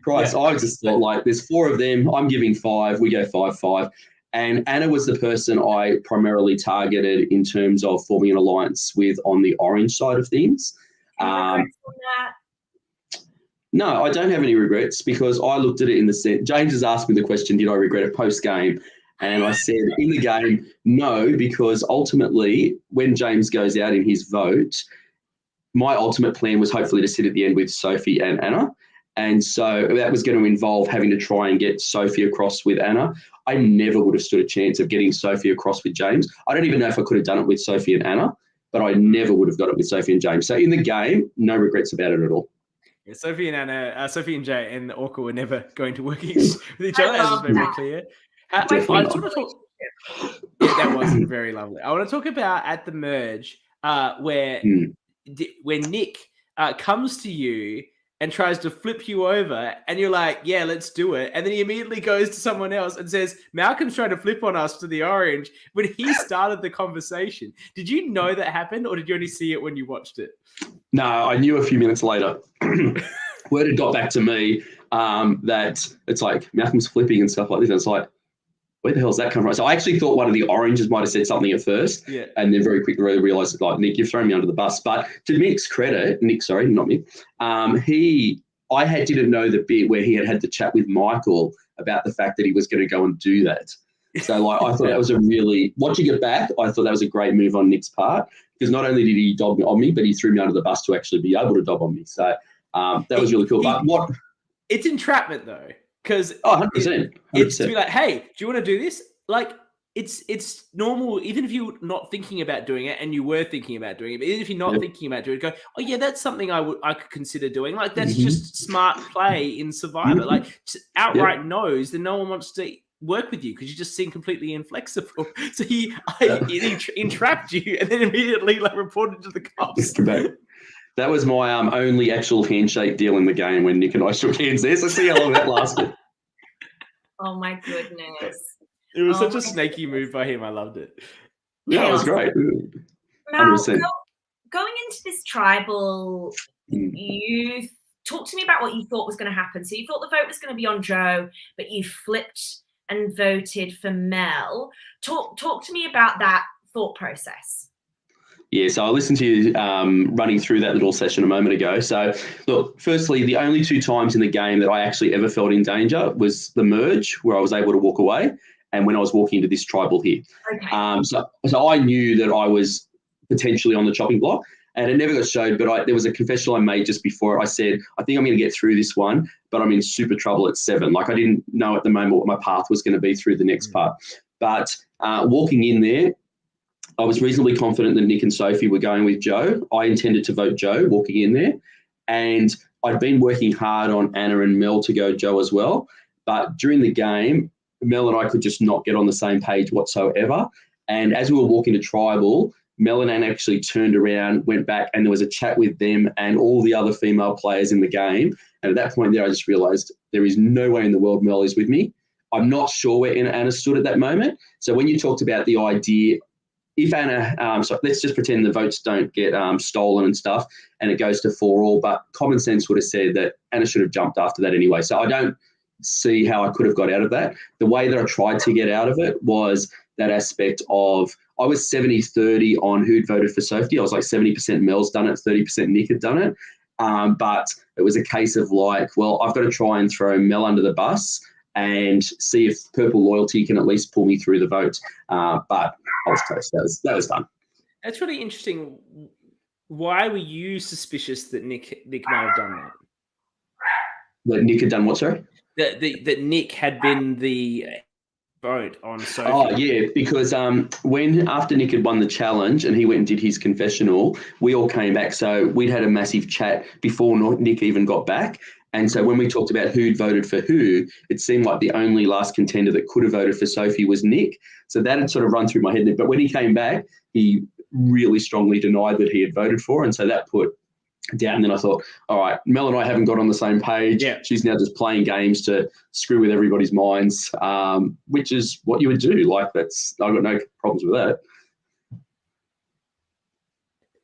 Christ, I just thought like there's four of them. I'm giving 5. We go 5-5. And Anna was the person I primarily targeted in terms of forming an alliance with on the Orange side of things. No, I don't have any regrets because I looked at it in the sense, James has asked me the question, did I regret it post-game? And I said in the game, no, because ultimately when James goes out in his vote, my ultimate plan was hopefully to sit at the end with Sophie and Anna. And so that was going to involve having to try and get Sophie across with Anna. I never would have stood a chance of getting Sophie across with James. I don't even know if I could have done it with Sophie and Anna, but I never would have got it with Sophie and James. So in the game, no regrets about it at all. Yeah, Sophie and Anna, Sophie and Jay and ORCA were never going to work with each other, as is very clear. That was very lovely. I want to talk about at the merge where Nick comes to you and tries to flip you over and you're like, yeah, let's do it. And then he immediately goes to someone else and says, Malcolm's trying to flip on us to the Orange when he started the conversation. Did you know that happened or did you only see it when you watched it? No, I knew a few minutes later. word had got back to me that it's like Malcolm's flipping and stuff like this. And it's like, where the hell does that come from? So I actually thought one of the oranges might have said something at first, and then very quickly realised that, like, Nick, you've thrown me under the bus. But to Nick's credit, not me, I didn't know the bit where he had the chat with Michael about the fact that he was going to go and do that. So, like, I thought that was watching it back, I thought that was a great move on Nick's part, because not only did he dob on me, but he threw me under the bus to actually be able to dob on me. So that was really cool. But it's entrapment, though. Because 100%. it's to be like, hey, do you want to do this? Like, it's normal, even if you're not thinking about doing it and you were thinking about doing it, but even if you're not thinking about doing it, go, oh yeah, that's something I could consider doing. Like, that's just smart play in Survivor. Like, just outright knows that no one wants to work with you because you just seem completely inflexible. So he entrapped you and then immediately reported to the cops. That was my only actual handshake deal in the game when Nick and I shook hands there. So see how long that lasted. Oh, my goodness. It was such a snaky move by him. I loved it. Yeah, it was great. Now, going into this tribal, you talked to me about what you thought was going to happen. So you thought the vote was going to be on Joe, but you flipped and voted for Mel. Talk to me about that thought process. Yeah, so I listened to you running through that little session a moment ago. So, look, firstly, the only 2 times in the game that I actually ever felt in danger was the merge, where I was able to walk away, and when I was walking into this tribal here. Okay. So I knew that I was potentially on the chopping block, and it never got showed, but there was a confessional I made just before. I said, I think I'm going to get through this one, but I'm in super trouble at 7. Like, I didn't know at the moment what my path was going to be through the next part. But walking in there, I was reasonably confident that Nick and Sophie were going with Joe. I intended to vote Joe walking in there. And I'd been working hard on Anna and Mel to go Joe as well. But during the game, Mel and I could just not get on the same page whatsoever. And as we were walking to Tribal, Mel and Anna actually turned around, went back, and there was a chat with them and all the other female players in the game. And at that point there, I just realised there is no way in the world Mel is with me. I'm not sure where Anna stood at that moment. So when you talked about the idea, if Anna, so let's just pretend the votes don't get stolen and stuff and it goes to 4-all, but common sense would have said that Anna should have jumped after that anyway. So I don't see how I could have got out of that. The way that I tried to get out of it was that aspect of, I was 70-30 on who'd voted for Sophie. I was like 70% Mel's done it, 30% Nick had done it. But it was a case of like, well, I've got to try and throw Mel under the bus and see if Purple Loyalty can at least pull me through the vote. But I was close. That was fun. That's really interesting. Why were you suspicious that Nick might have done that? That Nick had done what, sorry? That Nick had been the vote on Sophie. Oh, yeah, because after Nick had won the challenge and he went and did his confessional, we all came back. So we'd had a massive chat before Nick even got back. And so when we talked about who'd voted for who, it seemed like the only last contender that could have voted for Sophie was Nick. So that had sort of run through my head. But when he came back, he really strongly denied that he had voted for. And so that put down. And then I thought, all right, Mel and I haven't got on the same page. Yeah. She's now just playing games to screw with everybody's minds, which is what you would do. Like, I've got no problems with that.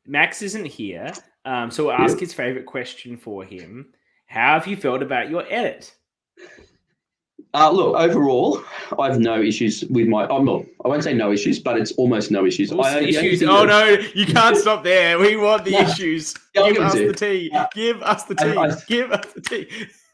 Max isn't here, so we'll ask his favorite question for him. How have you felt about your edit? Look, overall, I have no issues with I won't say no issues, but it's almost no issues. Issues. Oh, no, you can't stop there. We want the issues. Give us the tea. Give us the tea. Give us the tea.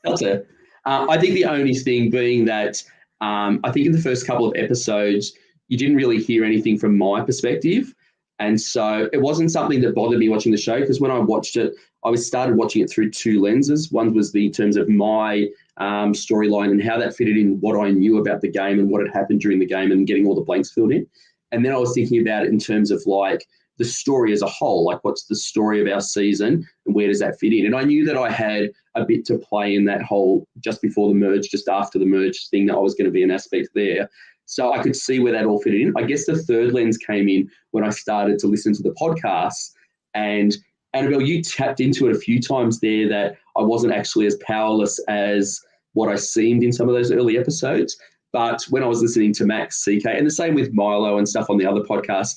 That's it. I think the only thing being that I think in the first couple of episodes, you didn't really hear anything from my perspective. And so it wasn't something that bothered me watching the show, because when I watched it, I started watching it through 2 lenses. One was in terms of my storyline and how that fitted in what I knew about the game and what had happened during the game and getting all the blanks filled in. And then I was thinking about it in terms of like the story as a whole, like what's the story of our season and where does that fit in? And I knew that I had a bit to play in that whole just before the merge, just after the merge thing, that I was going to be an aspect there. So I could see where that all fitted in. I guess the third lens came in when I started to listen to the podcast. And Annabelle, you tapped into it a few times there that I wasn't actually as powerless as what I seemed in some of those early episodes. But when I was listening to Max, CK, and the same with Milo and stuff on the other podcast,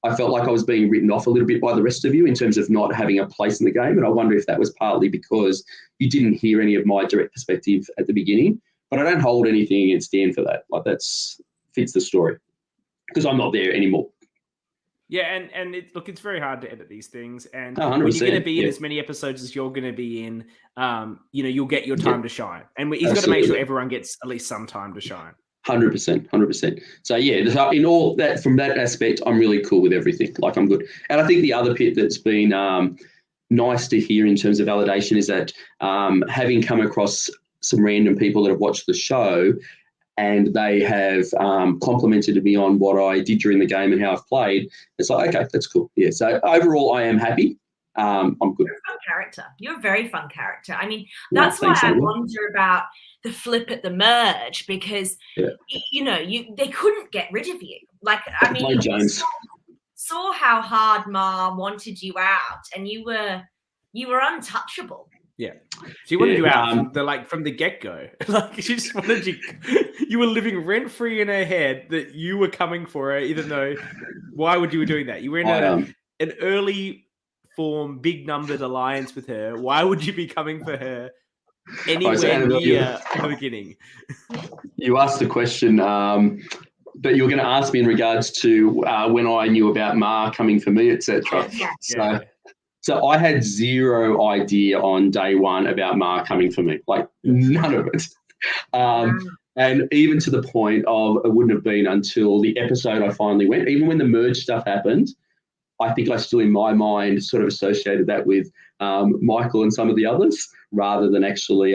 I felt like I was being written off a little bit by the rest of you in terms of not having a place in the game. And I wonder if that was partly because you didn't hear any of my direct perspective at the beginning. But I don't hold anything against Dan for that. Like, that's fits the story because I'm not there anymore. Yeah, and it's very hard to edit these things, and 100%, when you're going to be in as many episodes as you're going to be in, you'll get your time to shine, and he's got to make sure everyone gets at least some time to shine. 100%. So yeah, in all that, from that aspect, I'm really cool with everything. Like, I'm good, and I think the other bit that's been nice to hear in terms of validation is that having come across some random people that have watched the show. And they have complimented me on what I did during the game and how I've played. It's like, okay, that's cool. Yeah. So overall, I am happy. I'm good. You're a fun character. You're a very fun character. I mean, that's why I wonder about the flip at the merge because, they couldn't get rid of you. Like, I mean, James saw how hard Ma wanted you out, and you were untouchable. Yeah, she wanted you out from the get-go. Like, she just wanted you. You were living rent-free in her head that you were coming for her, even though why would you be doing that? You were in an early form, big numbered alliance with her. Why would you be coming for her anywhere near the beginning? You asked the question that you were going to ask me in regards to when I knew about Ma coming for me, etc. Yeah. So I had zero idea on day one about Ma coming for me, like none of it. And even to the point of it wouldn't have been until the episode I finally went, even when the merge stuff happened, I think I still in my mind sort of associated that with Michael and some of the others rather than actually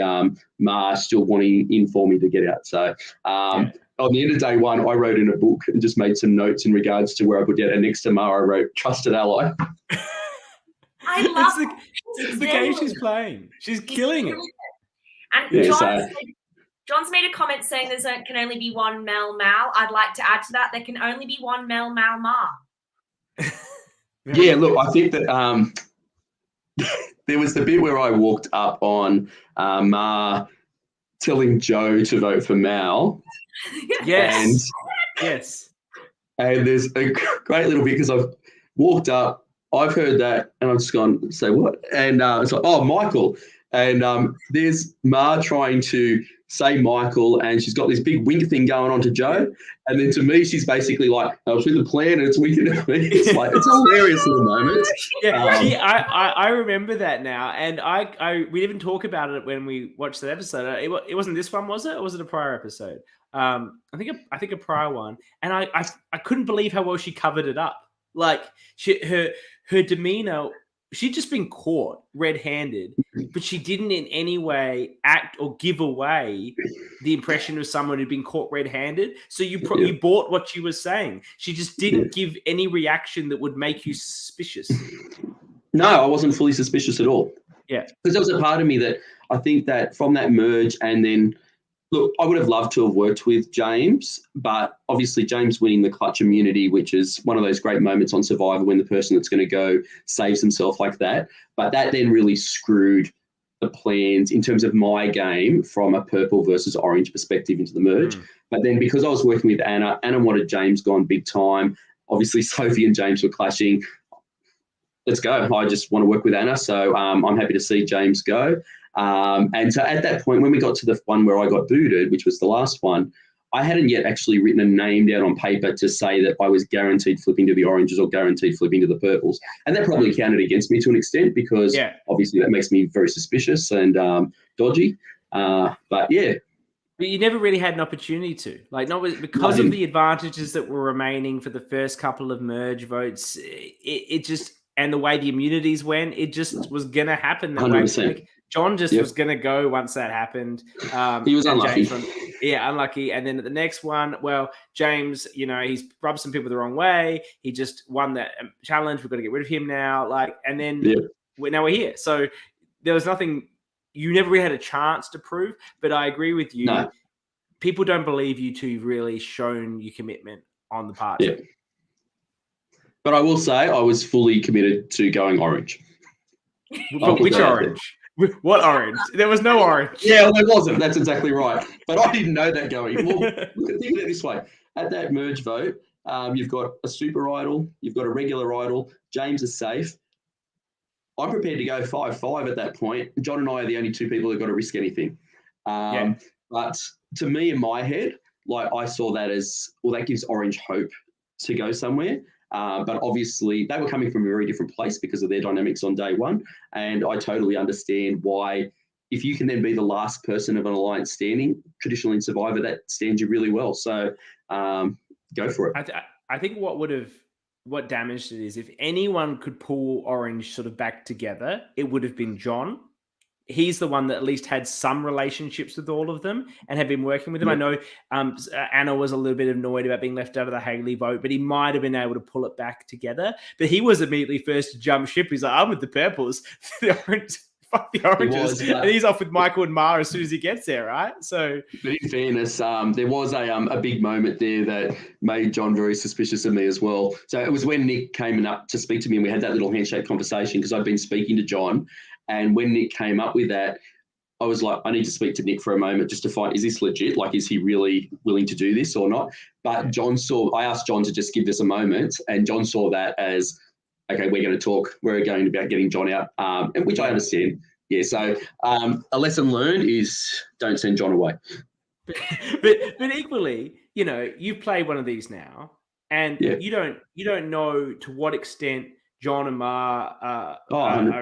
Ma still wanting in for me to get out. So on the end of day one, I wrote in a book and just made some notes in regards to where I would get. And next to Ma, I wrote trusted ally. I love it's the game she's playing. She's killing it. And John's made a comment saying there can only be one Mel Mal. I'd like to add to that. There can only be one Mel Mal Ma. Yeah, look, I think that there was the bit where I walked up on Ma telling Joe to vote for Mal. Yes. And there's a great little bit because I've walked up, I've heard that, and I've just gone, say what? And it's like, oh, Michael. And there's Ma trying to say Michael, and she's got this big wink thing going on to Joe. And then to me, she's basically like, I was with the plan, and it's winking at me. It's like, it's a hilarious little moment. Yeah, I remember that now. And we didn't talk about it when we watched that episode. It wasn't this one, was it? Or was it a prior episode? I think a prior one. And I couldn't believe how well she covered it up. Like, her demeanor, she'd just been caught red-handed, but she didn't in any way act or give away the impression of someone who'd been caught red-handed. So you bought what she was saying. She just didn't give any reaction that would make you suspicious. No, I wasn't fully suspicious at all. Yeah. Because there was a part of me that I think that from that merge and then, look, I would have loved to have worked with James, but obviously James winning the clutch immunity, which is one of those great moments on Survivor when the person that's going to go saves himself like that. But that then really screwed the plans in terms of my game from a purple versus orange perspective into the merge. But then because I was working with Anna wanted James gone big time. Obviously, Sophie and James were clashing. Let's go. I just want to work with Anna, so I'm happy to see James go. And so at that point, when we got to the one where I got booted, which was the last one, I hadn't yet actually written a name down on paper to say that I was guaranteed flipping to the oranges or guaranteed flipping to the purples. And that probably counted against me to an extent because obviously that makes me very suspicious and dodgy. But yeah. But you never really had an opportunity to. Like, not because of the advantages that were remaining for the first couple of merge votes, it just, and the way the immunities went, it just was going to happen that 100%. way. Like, John just was going to go once that happened. He was unlucky. Unlucky. And then at the next one, well, James, he's rubbed some people the wrong way. He just won that challenge. We've got to get rid of him now. And then now we're here. So there was nothing, you never really had a chance to prove. But I agree with you. No. People don't believe you to really shown your commitment on the part. Yeah. But I will say I was fully committed to going orange. But which orange? What orange? There was no orange. Yeah, well, there wasn't. That's exactly right. But I didn't know that going. Well, think of it this way. At that merge vote, You've got a super idol. You've got a regular idol. James is safe. I'm prepared to go 5-5 at that point. John and I are the only two people who've got to risk anything. But to me, in my head, like I saw that as, well, that gives Orange hope to go somewhere. But obviously, they were coming from a very different place because of their dynamics on day one. And I totally understand why, if you can then be the last person of an alliance standing, traditionally in Survivor, that stands you really well. So go for it. I think what damaged it is, if anyone could pull Orange sort of back together, it would have been John. He's the one that at least had some relationships with all of them and had been working with them. Yep. I know Anna was a little bit annoyed about being left out of the Haley vote, but he might have been able to pull it back together. But he was immediately first to jump ship. He's like, I'm with the purples. Fuck the oranges. And he's off with Michael and Mara as soon as he gets there, right? So, but in fairness, there was a big moment there that made John very suspicious of me as well. So it was when Nick came up to speak to me and we had that little handshake conversation because I'd been speaking to John. And when Nick came up with that, I was like, I need to speak to Nick for a moment just to find, is this legit? Like, is he really willing to do this or not? But I asked John to just give this a moment, and John saw that as, okay, we're going to talk. We're going about getting John out, which I understand. Yeah, so a lesson learned is don't send John away. But equally, you've played one of these now, and you don't know to what extent John and Ma are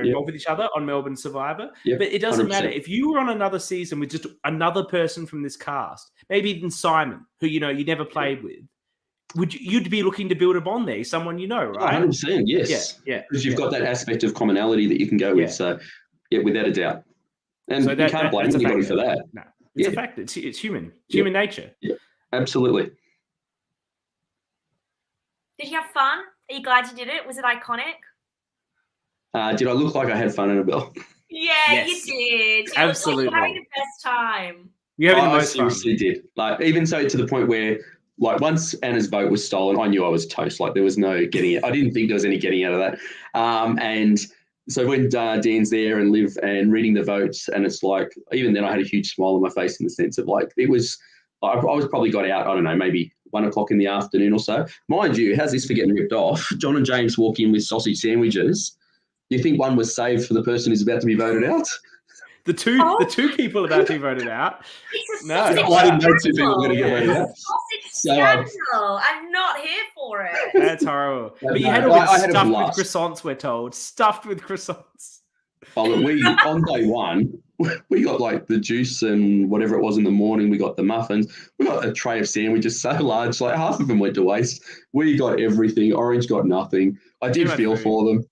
involved with each other on Melbourne Survivor. Yep, but it doesn't 100%. Matter. If you were on another season with just another person from this cast, maybe even Simon, who you never played with, you'd be looking to build a bond there, someone right? 100%, yes. Yeah. Because you've got that aspect of commonality that you can go with. So, without a doubt. And so you can't blame anybody for that. No, it's a fact. It's human. It's human nature. Yeah, absolutely. Did you have fun? Are you glad you did it? Was it iconic? Did I look like I had fun, Annabelle? Yeah, yes. You did. You absolutely. Looked like you were having the best time. You're having the most fun. I seriously did. Like, even so, to the point where, like, once Anna's vote was stolen, I knew I was toast. Like, there was no getting it. I didn't think there was any getting out of that. And so when Dan's there and Liv and reading the votes, and it's like, even then I had a huge smile on my face in the sense of, like, it was, I was probably got out, I don't know, maybe 1 o'clock in the afternoon or so. Mind you, how's this for getting ripped off? John and James walk in with sausage sandwiches. Do you think one was saved for the person who's about to be voted out? The two people about to be voted out. No, I didn't know 2 people were going to get voted out. Scandal. I'm not here for it. That's horrible. But you had all stuffed with croissants, we're told. Stuffed with croissants. Oh, look, on day one, we got like the juice and whatever it was in the morning. We got the muffins. We got a tray of sandwiches so large, like half of them went to waste. We got everything. Orange got nothing. I did feel for them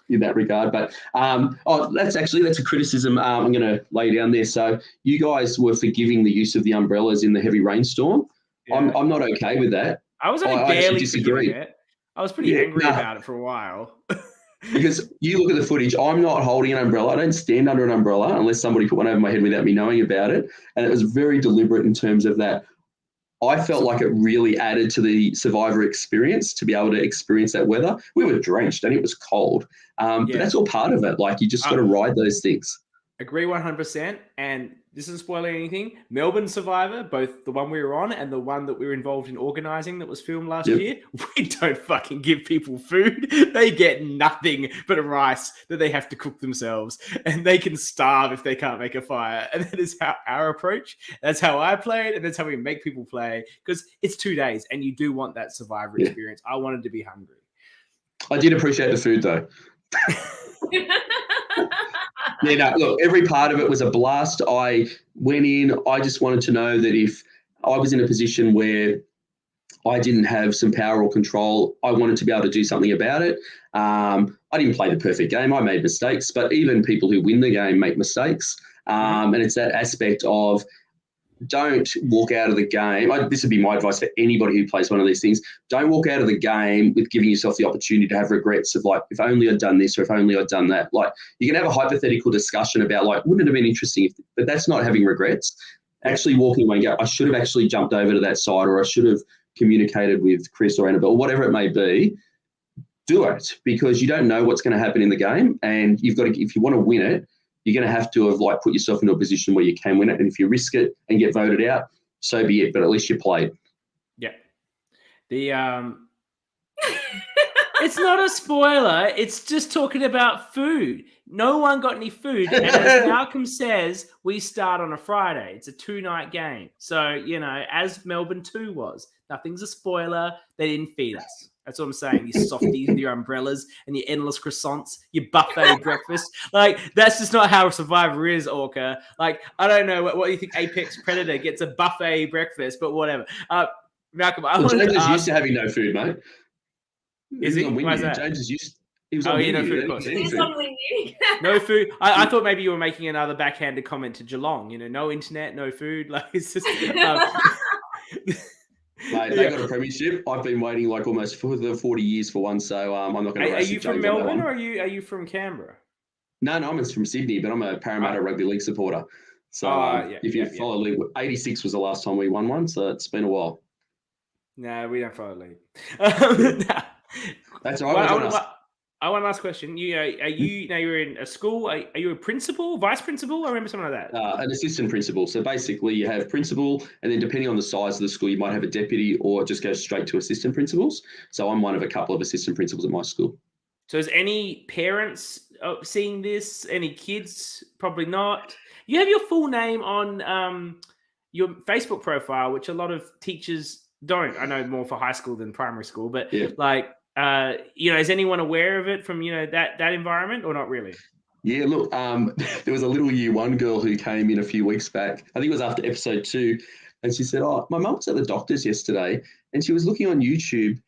in that regard. But that's a criticism I'm going to lay down there. So you guys were forgiving the use of the umbrellas in the heavy rainstorm. Yeah. I'm not okay with that. I was only barely forgiving it. I was pretty angry about it for a while. Because you look at the footage, I'm not holding an umbrella. I don't stand under an umbrella unless somebody put one over my head without me knowing about it. And it was very deliberate in terms of that. I felt like it really added to the Survivor experience to be able to experience that weather. We were drenched and it was cold. But that's all part of it. Like, you just got to ride those things. Agree 100%. And this isn't spoiling anything. Melbourne Survivor, both the one we were on and the one that we were involved in organising that was filmed last year, we don't fucking give people food. They get nothing but rice that they have to cook themselves. And they can starve if they can't make a fire. And that is how our approach. That's how I played, and that's how we make people play. Because it's 2 days, and you do want that Survivor experience. I wanted to be hungry. I did appreciate the food, though. Look, every part of it was a blast. I went in, I just wanted to know that if I was in a position where I didn't have some power or control, I wanted to be able to do something about it. I didn't play the perfect game. I made mistakes, but even people who win the game make mistakes. And it's that aspect of, don't walk out of the game. This would be my advice for anybody who plays one of these things. Don't walk out of the game with giving yourself the opportunity to have regrets of, like, if only I'd done this or if only I'd done that. Like, you can have a hypothetical discussion about, like, wouldn't it have been interesting but that's not having regrets. Actually walking away and go, I should have actually jumped over to that side, or I should have communicated with Chris or Annabelle, whatever it may be. Do it, because you don't know what's going to happen in the game, and you've got to, if you want to win it, you're going to have to have, like, put yourself into a position where you can win it. And if you risk it and get voted out, so be it. But at least you played. Yeah. The it's not a spoiler. It's just talking about food. No one got any food. And as Malcolm says, we start on a Friday. It's a 2-night game. So, you know, as Melbourne 2 was, nothing's a spoiler. They didn't feed us. That's what I'm saying. You softies with your umbrellas and your endless croissants, your buffet breakfast. Like, that's just not how Survivor is, Orca. Like, I don't know what you think Apex Predator gets a buffet breakfast, but whatever. Malcolm, James is used to having no food, mate. Is he? Why is that? James is used. He was on no Windy. food, of course. He's on Windy. No food. I thought maybe you were making another backhanded comment to Geelong. You know, no internet, no food. Like, it's just. Mate, they got a premiership. I've been waiting like almost for the 40 years for one, so I'm not going to. Are you from Melbourne or are you from Canberra? No, I'm from Sydney, but I'm a Parramatta Rugby League supporter. So if you follow league, 86 was the last time we won one, so it's been a while. No, we don't follow league. No. That's all right. I want to ask a question. You're in a school. Are you a principal, vice principal? I remember something like that. An assistant principal. So basically, you have principal, and then depending on the size of the school, you might have a deputy, or just go straight to assistant principals. So I'm one of a couple of assistant principals at my school. So is any parents seeing this? Any kids? Probably not. You have your full name on your Facebook profile, which a lot of teachers don't. I know more for high school than primary school, but is anyone aware of it from, that environment or not really? Yeah, look, there was a little year one girl who came in a few weeks back. I think it was after episode 2. And she said, my mum was at the doctor's yesterday and she was looking on YouTube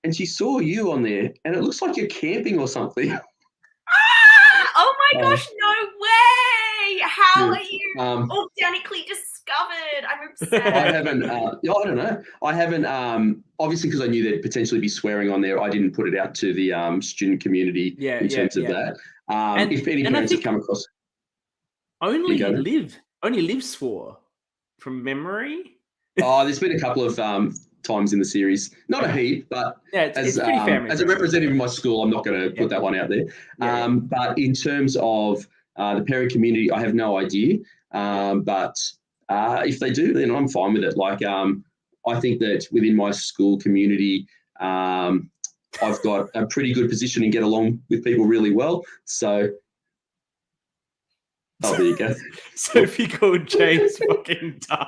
and she saw you on there and it looks like you're camping or something. Oh my gosh, no way. How are you organically discovered? I'm upset. I haven't, I don't know. I haven't, obviously because I knew there'd potentially be swearing on there, I didn't put it out to the student community in terms of that. If any parents have come across. Only Liv swore from memory. There's been a couple of times in the series, not a heap, but it's pretty family. As a representative of my school, I'm not going to put that one out there. But in terms of the parent community, I have no idea. But if they do, then I'm fine with it. Like, I think that within my school community, I've got a pretty good position and get along with people really well. So, there you go. Sophie called James fucking dumb.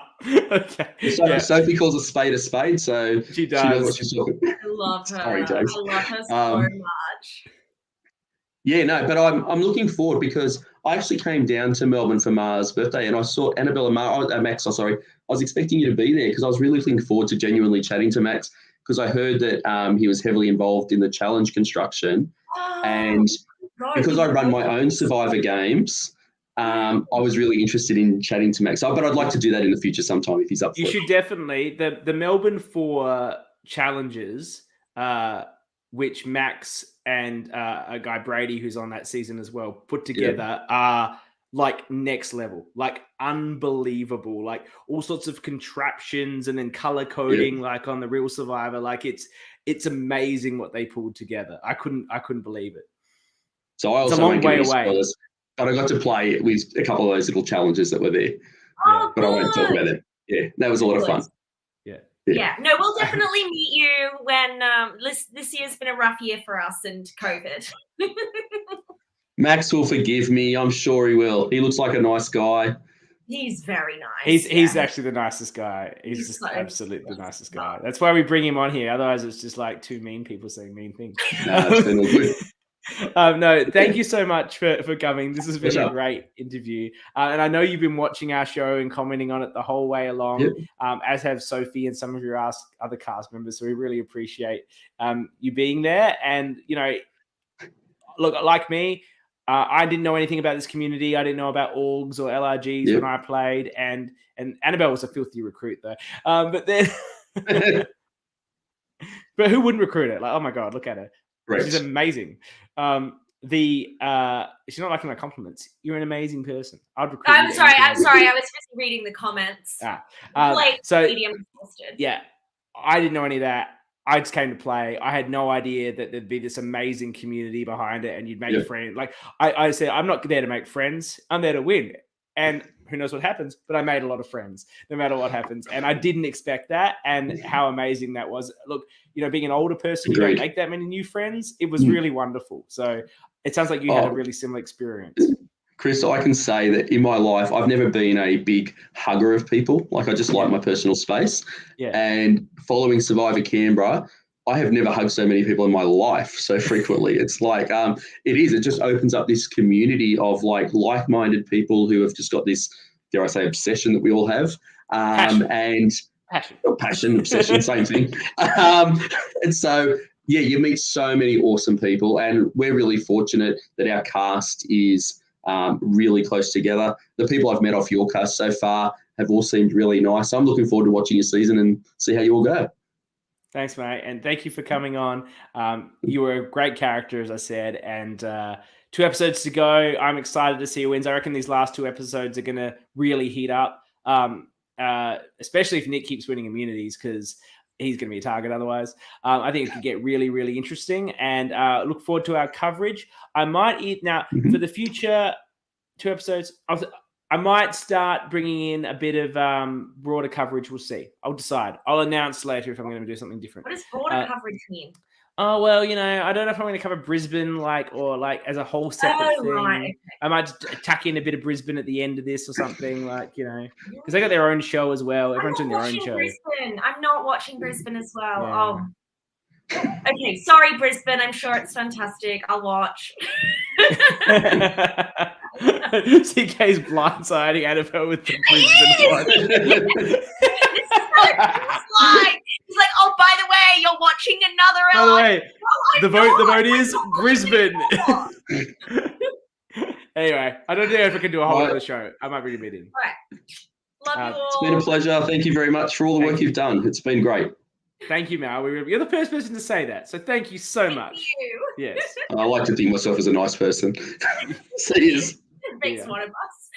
Okay. Sophie calls a spade, so she does. She knows what she's talking about. I love her. Sorry, James. I love her so much. Yeah, no, but I'm looking forward because I actually came down to Melbourne for Mara's birthday and I saw Annabelle and Max. I was expecting you to be there because I was really looking forward to genuinely chatting to Max because I heard that he was heavily involved in the challenge construction. And because I run my own Survivor games, I was really interested in chatting to Max. But I'd like to do that in the future sometime if he's up for it. You should definitely. The Melbourne 4 challenges, which Max and a guy Brady, who's on that season as well, put together are like next level, like unbelievable, like all sorts of contraptions and then color coding, like on the real Survivor. Like it's amazing what they pulled together. I couldn't believe it. So I also it's a long way away. Spoilers, but I got to play with a couple of those little challenges that were there. But I won't talk about it. Yeah, that was a lot of fun. Yeah, no, we'll definitely meet you when this year's been a rough year for us and COVID. Max will forgive me. I'm sure he will. He looks like a nice guy. He's very nice. He's actually the nicest guy. He's just absolutely the nicest guy. That's why we bring him on here. Otherwise, it's just like two mean people saying mean things. No, it's been all good. No, thank you so much for coming. This has been a great interview. And I know you've been watching our show and commenting on it the whole way along, as have Sophie and some of your other cast members. So we really appreciate you being there. And, look, like me, I didn't know anything about this community. I didn't know about orgs or LRGs when I played. And Annabelle was a filthy recruit, though. But then... but who wouldn't recruit her? Like, oh, my God, look at her. Right. She's amazing. She's not liking my compliments. You're an amazing person. I'd recruit. I'm sorry. I was just reading the comments. Medium posted. Yeah, I didn't know any of that. I just came to play. I had no idea that there'd be this amazing community behind it, and you'd make friends. Like I said, I'm not there to make friends. I'm there to win. And who knows what happens, but I made a lot of friends no matter what happens. And I didn't expect that. And how amazing that was. Look, being an older person, you don't make that many new friends. It was really wonderful. So it sounds like you had a really similar experience. Chris, I can say that in my life, I've never been a big hugger of people. Like, I just like my personal space. Yeah. And following Survivor Canberra, I have never hugged so many people in my life so frequently. It's like, it just opens up this community of like-minded people who have just got this, dare I say, obsession that we all have. Passion, obsession, same thing. And so, yeah, you meet so many awesome people, and we're really fortunate that our cast is really close together. The people I've met off your cast so far have all seemed really nice. I'm looking forward to watching your season and see how you all go. Thanks, mate. And thank you for coming on. You were a great character, as I said, and 2 episodes to go. I'm excited to see who wins. I reckon these last 2 episodes are going to really heat up, especially if Nick keeps winning immunities, because he's going to be a target otherwise. I think it could get really, really interesting, and look forward to our coverage. I might for the future 2 episodes, I might start bringing in a bit of broader coverage. We'll see. I'll decide. I'll announce later if I'm going to do something different. What does broader coverage mean? Oh, well, I don't know if I'm going to cover Brisbane or as a whole separate thing. Right. Okay. I might tack in a bit of Brisbane at the end of this or something, because they got their own show as well. Everyone's doing their own show. Brisbane. I'm not watching Brisbane as well. Yeah. Oh. Okay, sorry, Brisbane. I'm sure it's fantastic. I'll watch. CK's blindsiding Annabelle with the Brisbane one. He's like, oh, by the way, you're watching another. By the way, the vote is Brisbane. Anyway, I don't know if I can do a whole other show. I might bring a bit in. All right. Love you all. It's been a pleasure. Thank you very much for all the work you've done. It's been great. Thank you, Mal. You're the first person to say that, so thank you so much. Thank you. Yes. I like to think myself as a nice person. See you. Makes one of us.